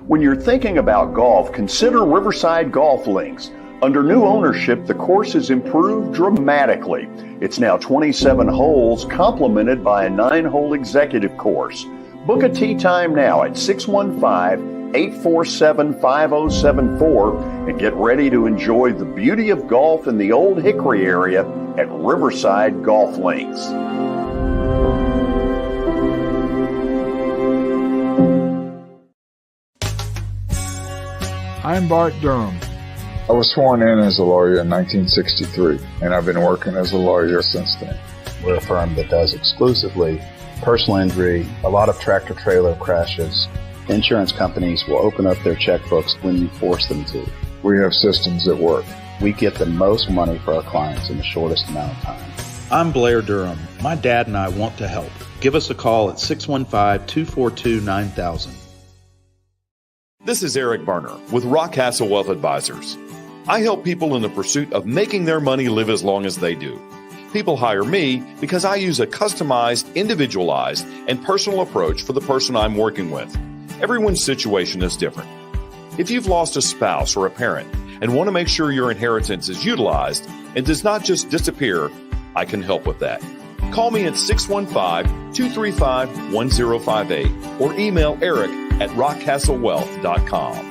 When you're thinking about golf, consider Riverside Golf Links. Under new ownership, the course has improved dramatically. It's now 27 holes, complemented by a 9-hole executive course. Book a tee time now at 615-847-5074 and get ready to enjoy the beauty of golf in the Old Hickory area at Riverside Golf Links. I'm Bart Durham. I was sworn in as a lawyer in 1963, and I've been working as a lawyer since then. We're a firm that does exclusively personal injury, a lot of tractor-trailer crashes. Insurance companies will open up their checkbooks when you force them to. We have systems that work. We get the most money for our clients in the shortest amount of time. I'm Blair Durham. My dad and I want to help. Give us a call at 615-242-9000. This is Eric Berner with Rockcastle Wealth Advisors. I help people in the pursuit of making their money live as long as they do. People hire me because I use a customized, individualized, and personal approach for the person I'm working with. Everyone's situation is different. If you've lost a spouse or a parent and want to make sure your inheritance is utilized and does not just disappear, I can help with that. Call me at 615-235-1058 or email Eric at rockcastlewealth.com.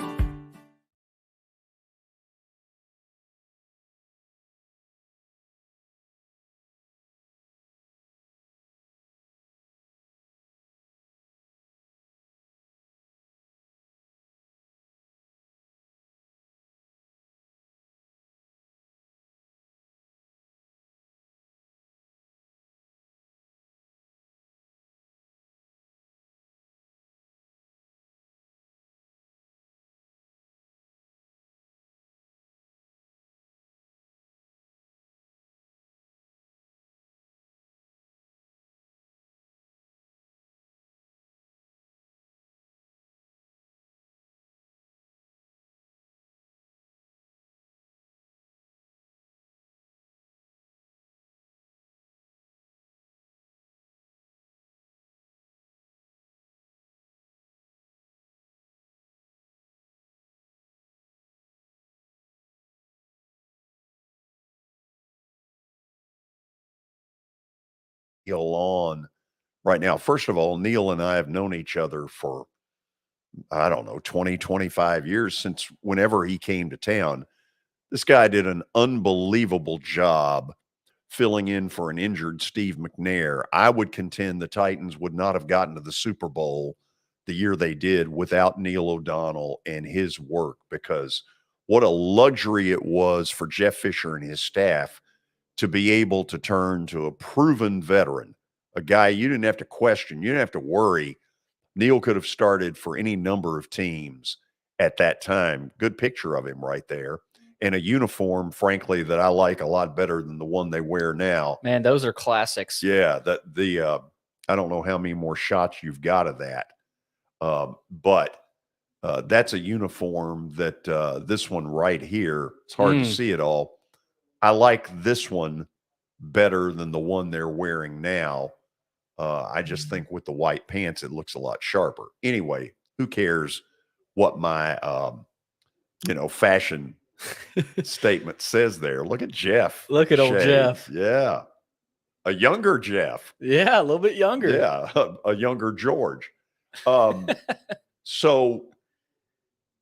Neil on right now. First of all, Neil and I have known each other for, I don't know, 20, 25 years, since whenever he came to town. This guy did an unbelievable job filling in for an injured Steve McNair. I would contend the Titans would not have gotten to the Super Bowl the year they did without Neil O'Donnell and his work, because what a luxury it was for Jeff Fisher and his staff to be able to turn to a proven veteran, a guy you didn't have to question, you didn't have to worry. Neil could have started for any number of teams at that time. Good picture of him right there. And a uniform, frankly, that I like a lot better than the one they wear now. Man, those are classics. Yeah, I don't know how many more shots you've got of that, but that's a uniform that this one right here, it's hard to see it all. I like this one better than the one they're wearing now. I just think with the white pants, it looks a lot sharper. Anyway, who cares what my fashion statement says there? Look at Jeff. Look at old Jeff. Yeah. A younger Jeff. Yeah, a little bit younger. Yeah, a younger George. So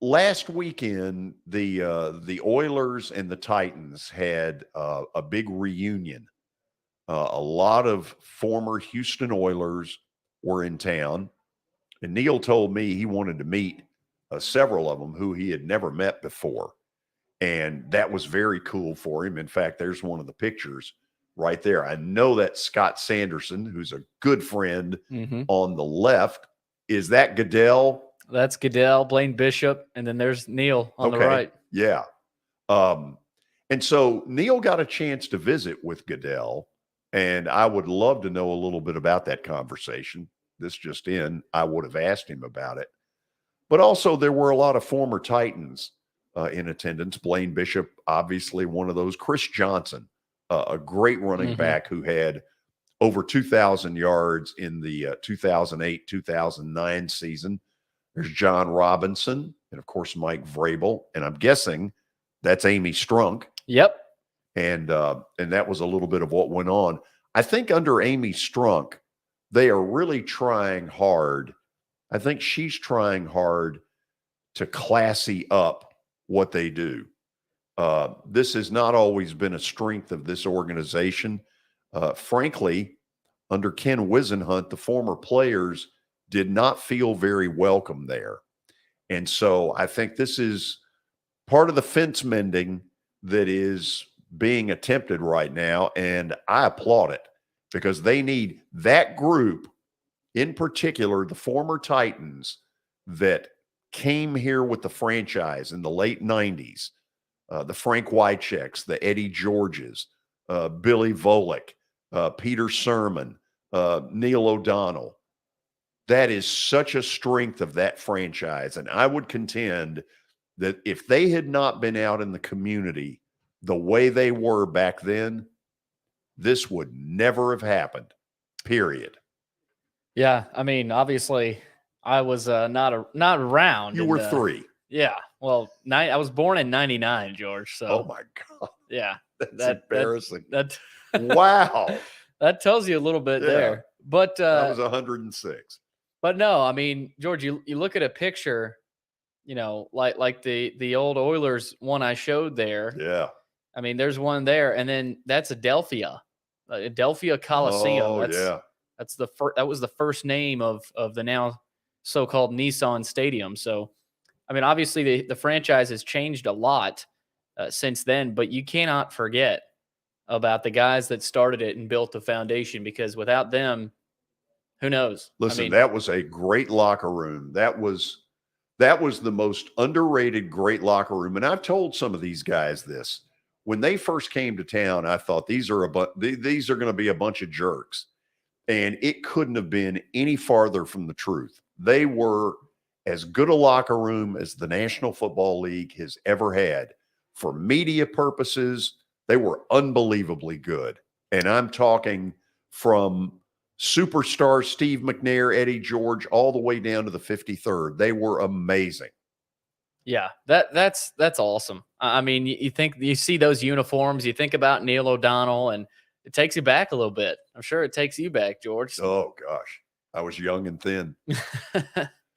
last weekend, the Oilers and the Titans had a big reunion. A lot of former Houston Oilers were in town, and Neil told me he wanted to meet several of them who he had never met before. And that was very cool for him. In fact, there's one of the pictures right there. I know that Scott Sanderson, who's a good friend on the left. Is that Goodell? That's Goodell, Blaine Bishop, and then there's Neil on the right. Yeah. And so Neil got a chance to visit with Goodell, and I would love to know a little bit about that conversation. This just in, I would have asked him about it. But also there were a lot of former Titans in attendance. Blaine Bishop, obviously one of those. Chris Johnson, a great running back who had over 2,000 yards in the 2008-2009 season. There's John Robinson and, of course, Mike Vrabel. And I'm guessing that's Amy Strunk. Yep. And that was a little bit of what went on. I think under Amy Strunk, they are really trying hard. I think she's trying hard to classy up what they do. This has not always been a strength of this organization. Frankly, under Ken Wisenhunt, the former players did not feel very welcome there. And so I think this is part of the fence mending that is being attempted right now. And I applaud it, because they need that group, in particular, the former Titans that came here with the franchise in the late 90s, the Frank Wycheks, the Eddie Georges, Billy Volek, Peter Sermon, Neil O'Donnell. That is such a strength of that franchise. And I would contend that if they had not been out in the community the way they were back then, this would never have happened, period. Yeah, I mean, obviously, I was not around. You were 3. Yeah, well, I was born in '99, George. So, oh my God, yeah, that's embarrassing. That wow, that tells you a look there. But I was 106. But no, I mean, George, you look at a picture, like the old Oilers one I showed there. Yeah. I mean, there's one there, and then that's Adelphia Coliseum. Oh, yeah. That's that was the first name of the now so-called Nissan Stadium. So, I mean, obviously the franchise has changed a lot since then, but you cannot forget about the guys that started it and built the foundation, because without them, who knows? Listen, that was a great locker room. That was the most underrated great locker room. And I've told some of these guys this. When they first came to town, I thought these are going to be a bunch of jerks. And it couldn't have been any farther from the truth. They were as good a locker room as the National Football League has ever had. For media purposes, they were unbelievably good. And I'm talking from superstar Steve McNair, Eddie George, all the way down to the 53rd. They were amazing. Yeah, that's awesome. I mean, you see those uniforms, you think about Neil O'Donnell, and It takes you back a little bit. I'm sure it takes you back, George. Oh, gosh. I was young and thin.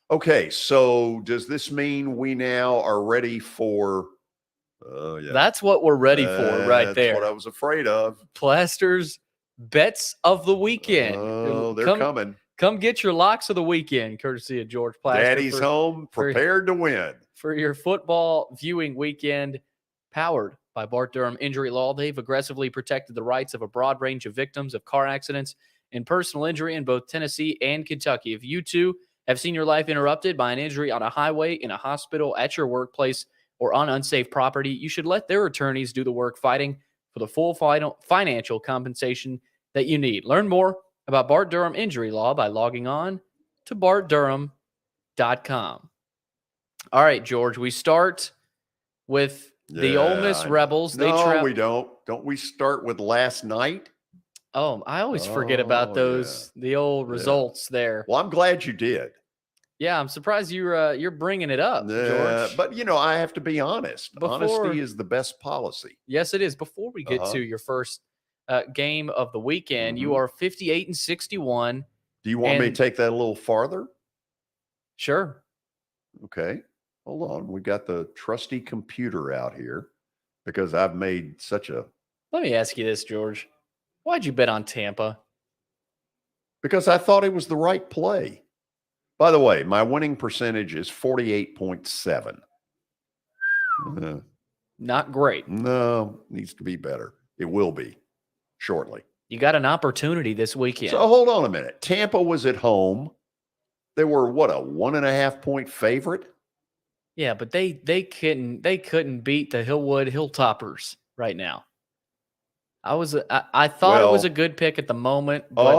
Okay, so does this mean we now are ready for yeah. That's what we're ready for right there. That's what I was afraid of. Plaster's bets of the weekend. Oh, they're coming. Come get your locks of the weekend, courtesy of George Plaster. Daddy's home, prepared to win. For your football viewing weekend, powered by Bart Durham Injury Law. They've aggressively protected the rights of a broad range of victims of car accidents and personal injury in both Tennessee and Kentucky. If you too have seen your life interrupted by an injury on a highway, in a hospital, at your workplace, or on unsafe property, you should let their attorneys do the work fighting for the full financial compensation that you need. Learn more about Bart Durham Injury Law by logging on to bartdurham.com. All right, George, we start with the Ole Miss Rebels. No, we don't. Don't we start with last night? Oh, I always forget about those, the old results there. Well, I'm glad you did. Yeah, I'm surprised you're bringing it up, George. But, I have to be honest. Honesty is the best policy. Yes, it is. Before we get to your first game of the weekend, you are 58-61. Do you want me to take that a little farther? Sure. Okay. Hold on. We got the trusty computer out here because I've made such a... Let me ask you this, George. Why'd you bet on Tampa? Because I thought it was the right play. By the way, my winning percentage is 48.7. Not great. No, needs to be better. It will be shortly. You got an opportunity this weekend. So hold on a minute. Tampa was at home. They were, a 1.5 point favorite? Yeah, but they couldn't beat the Hillwood Hilltoppers right now. I thought it was a good pick at the moment. But,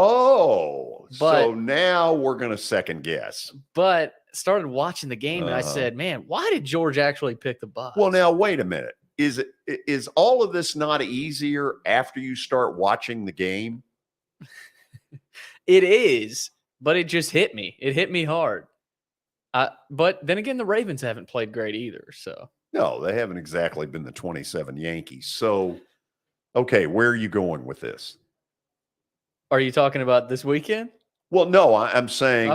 so now we're going to second guess. But started watching the game and I said, man, why did George actually pick the Bucs? Well, now wait a minute. Is all of this not easier after you start watching the game? It is, but it just hit me. It hit me hard. But then again, the Ravens haven't played great either. So no, they haven't exactly been the 27 Yankees. So, okay, where are you going with this? Are you talking about this weekend? Well, no, I'm saying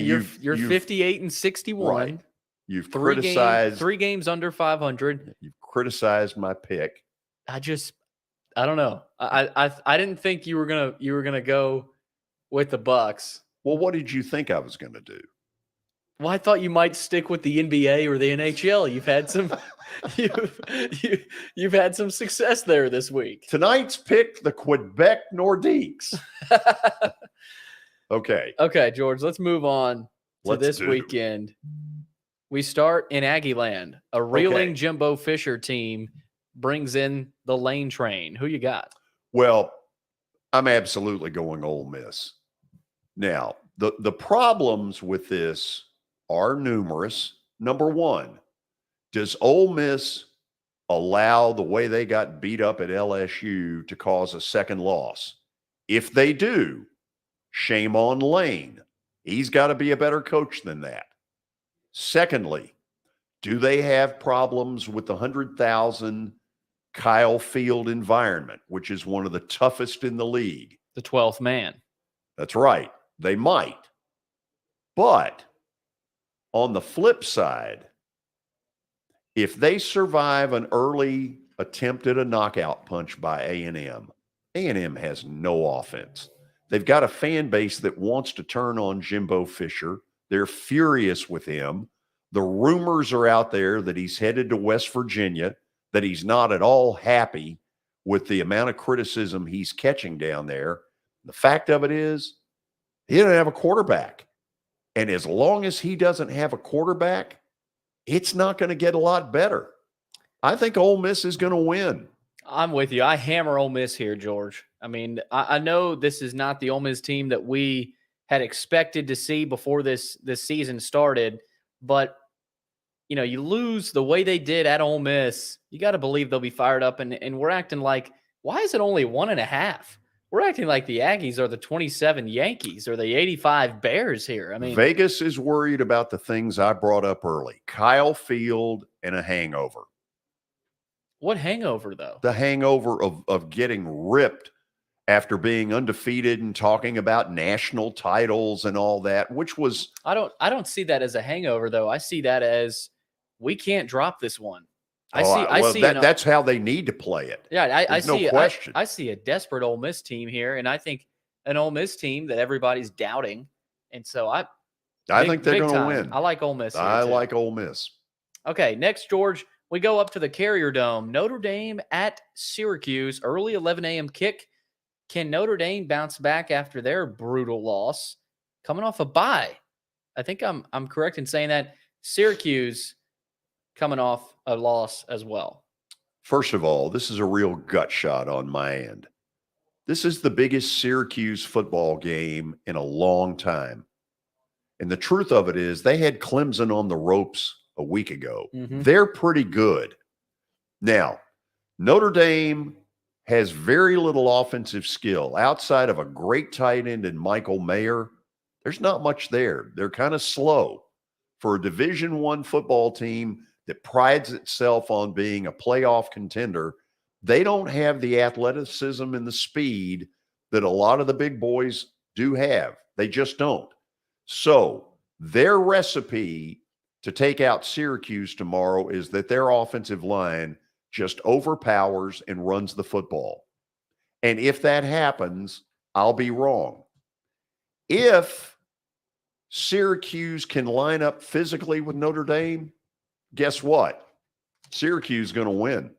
you're 58-61. Right. You've criticized 3 games under 500. You've criticized my pick. I don't know. I didn't think you were gonna go with the Bucs. Well, what did you think I was gonna do? Well, I thought you might stick with the NBA or the NHL. You've had some you've had some success there this week. Tonight's pick, the Quebec Nordiques. Okay, George, let's move on to this weekend. We start in Aggie Land. A reeling Jimbo Fisher team brings in the Lane Train. Who you got? Well, I'm absolutely going Ole Miss. Now, the problems with this are numerous. Number one, does Ole Miss allow the way they got beat up at LSU to cause a second loss? If they do, shame on Lane. He's got to be a better coach than that. Secondly, do they have problems with the 100,000 Kyle Field environment, which is one of the toughest in the league? The 12th man. That's right. They might. But on the flip side, if they survive an early attempt at a knockout punch by A&M has no offense. They've got a fan base that wants to turn on Jimbo Fisher. They're furious with him. The rumors are out there that he's headed to West Virginia, that he's not at all happy with the amount of criticism he's catching down there. The fact of it is, he doesn't have a quarterback. And as long as he doesn't have a quarterback, it's not going to get a lot better. I think Ole Miss is going to win. I'm with you. I hammer Ole Miss here, George. I mean, I know this is not the Ole Miss team that we had expected to see before this season started, but you lose the way they did at Ole Miss, you got to believe they'll be fired up. And we're acting like, why is it only 1.5? We're acting like the Aggies are the 27 Yankees or the 85 Bears here. I mean, Vegas is worried about the things I brought up early. Kyle Field and a hangover. What hangover, though? The hangover of getting ripped after being undefeated and talking about national titles and all that, which was I don't see that as a hangover though. I see that as we can't drop this one. That's how they need to play it. Yeah, I see no question. I see a desperate Ole Miss team here, and I think an Ole Miss team that everybody's doubting. And so I think they're going to win. I like Ole Miss. I like Ole Miss. Okay, next, George, we go up to the Carrier Dome. Notre Dame at Syracuse, early 11 a.m. kick. Can Notre Dame bounce back after their brutal loss, coming off a bye? I think I'm correct in saying that. Syracuse coming off a loss as well. First of all, this is a real gut shot on my end. This is the biggest Syracuse football game in a long time. And the truth of it is they had Clemson on the ropes a week ago. Mm-hmm. They're pretty good. Now, Notre Dame has very little offensive skill. Outside of a great tight end in Michael Mayer, there's not much there. They're kind of slow. For a Division I football team that prides itself on being a playoff contender, they don't have the athleticism and the speed that a lot of the big boys do have. They just don't. So their recipe to take out Syracuse tomorrow is that their offensive line just overpowers and runs the football. And if that happens, I'll be wrong. If Syracuse can line up physically with Notre Dame, guess what? Syracuse is going to win.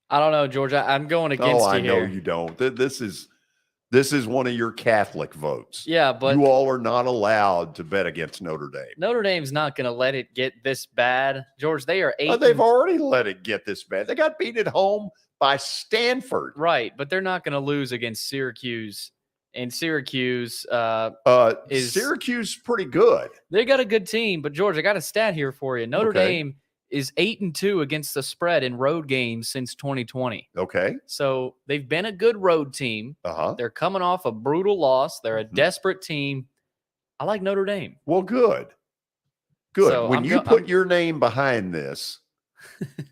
I don't know, George. I'm going against you here. I know you don't. This is one of your Catholic votes. Yeah, but you all are not allowed to bet against Notre Dame. Notre Dame's not going to let it get this bad. George, they are 8. They've already let it get this bad. They got beat at home by Stanford. Right, but they're not going to lose against Syracuse. And Syracuse Syracuse pretty good. They got a good team, but George, I got a stat here for you. Notre Dame is 8-2 against the spread in road games since 2020. Okay. So they've been a good road team. Uh-huh. They're coming off a brutal loss. They're a desperate team. I like Notre Dame. Well, good. Good. So when you put your name behind this,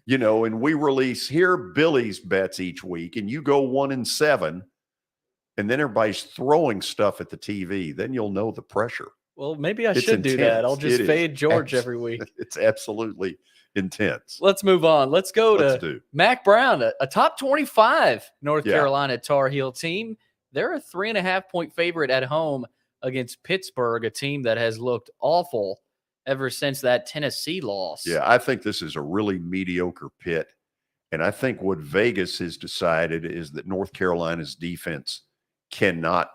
and we release here Billy's bets each week, and you go 1-7, and then everybody's throwing stuff at the TV, then you'll know the pressure. Well, maybe I should do that. I'll just fade George every week. It's absolutely intense. Let's move on. Let's go to Mac Brown, a top 25 North Carolina Tar Heel team. They're a 3.5-point favorite at home against Pittsburgh, a team that has looked awful ever since that Tennessee loss. Yeah, I think this is a really mediocre Pitt. And I think what Vegas has decided is that North Carolina's defense cannot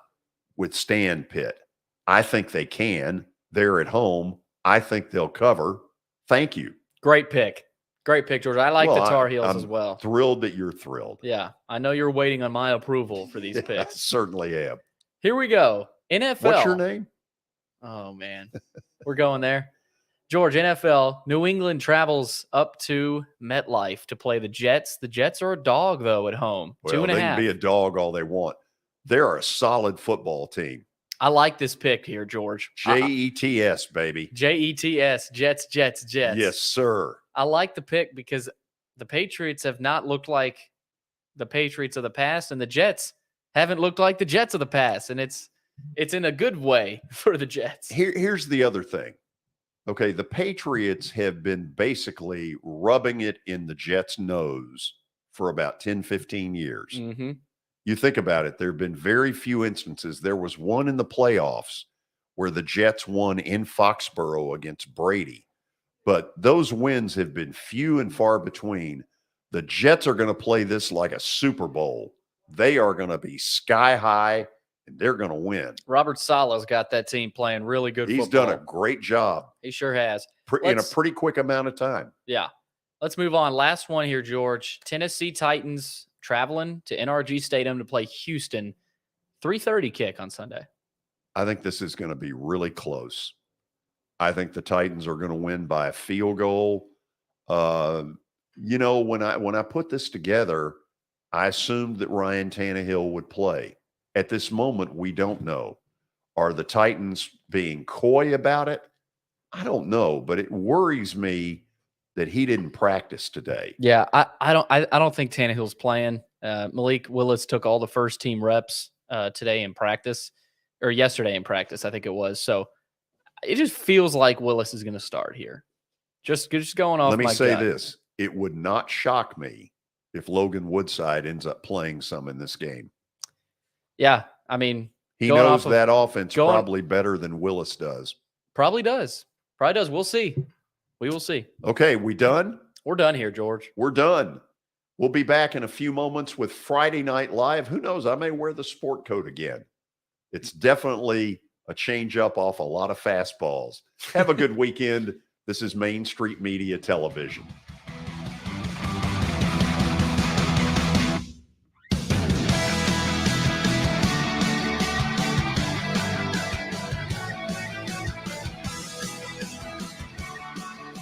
withstand Pitt. I think they can. They're at home. I think they'll cover. Thank you. Great pick. Great pick, George. I like the Tar Heels as well. Thrilled that you're thrilled. Yeah. I know you're waiting on my approval for these picks. I certainly am. Here we go. NFL. What's your name? Oh, man. We're going there. George, NFL, New England travels up to MetLife to play the Jets. The Jets are a dog, though, at home. Well, 2.5. They can be a dog all they want. They're a solid football team. I like this pick here, George. Jets, baby. Jets, Jets. Yes, sir. I like the pick because the Patriots have not looked like the Patriots of the past, and the Jets haven't looked like the Jets of the past, and it's in a good way for the Jets. Here's the other thing. Okay, the Patriots have been basically rubbing it in the Jets' nose for about 10, 15 years. Mm-hmm. You think about it, there have been very few instances. There was one in the playoffs where the Jets won in Foxborough against Brady. But those wins have been few and far between. The Jets are going to play this like a Super Bowl. They are going to be sky high, and they're going to win. Robert Saleh's got that team playing really good football. He's done a great job. He sure has. In a pretty quick amount of time. Yeah. Let's move on. Last one here, George. Tennessee Titans traveling to NRG Stadium to play Houston. 3:30 kick on Sunday. I think this is going to be really close. I think the Titans are going to win by a field goal. When I put this together, I assumed that Ryan Tannehill would play. At this moment, we don't know. Are the Titans being coy about it? I don't know, but it worries me that he didn't practice today. Yeah, I don't think Tannehill's playing. Malik Willis took all the first team reps yesterday in practice, I think it was. So it just feels like Willis is going to start here. Just going off. Let me say gut. this: it would not shock me if Logan Woodside ends up playing some in this game. Yeah, I mean, he knows that offense probably better than Willis does. Probably does. We'll see. We will see. Okay, we done? We're done here, George. We're done. We'll be back in a few moments with Friday Night Live. Who knows? I may wear the sport coat again. It's definitely a change up off a lot of fastballs. Have a good weekend. This is Main Street Media Television.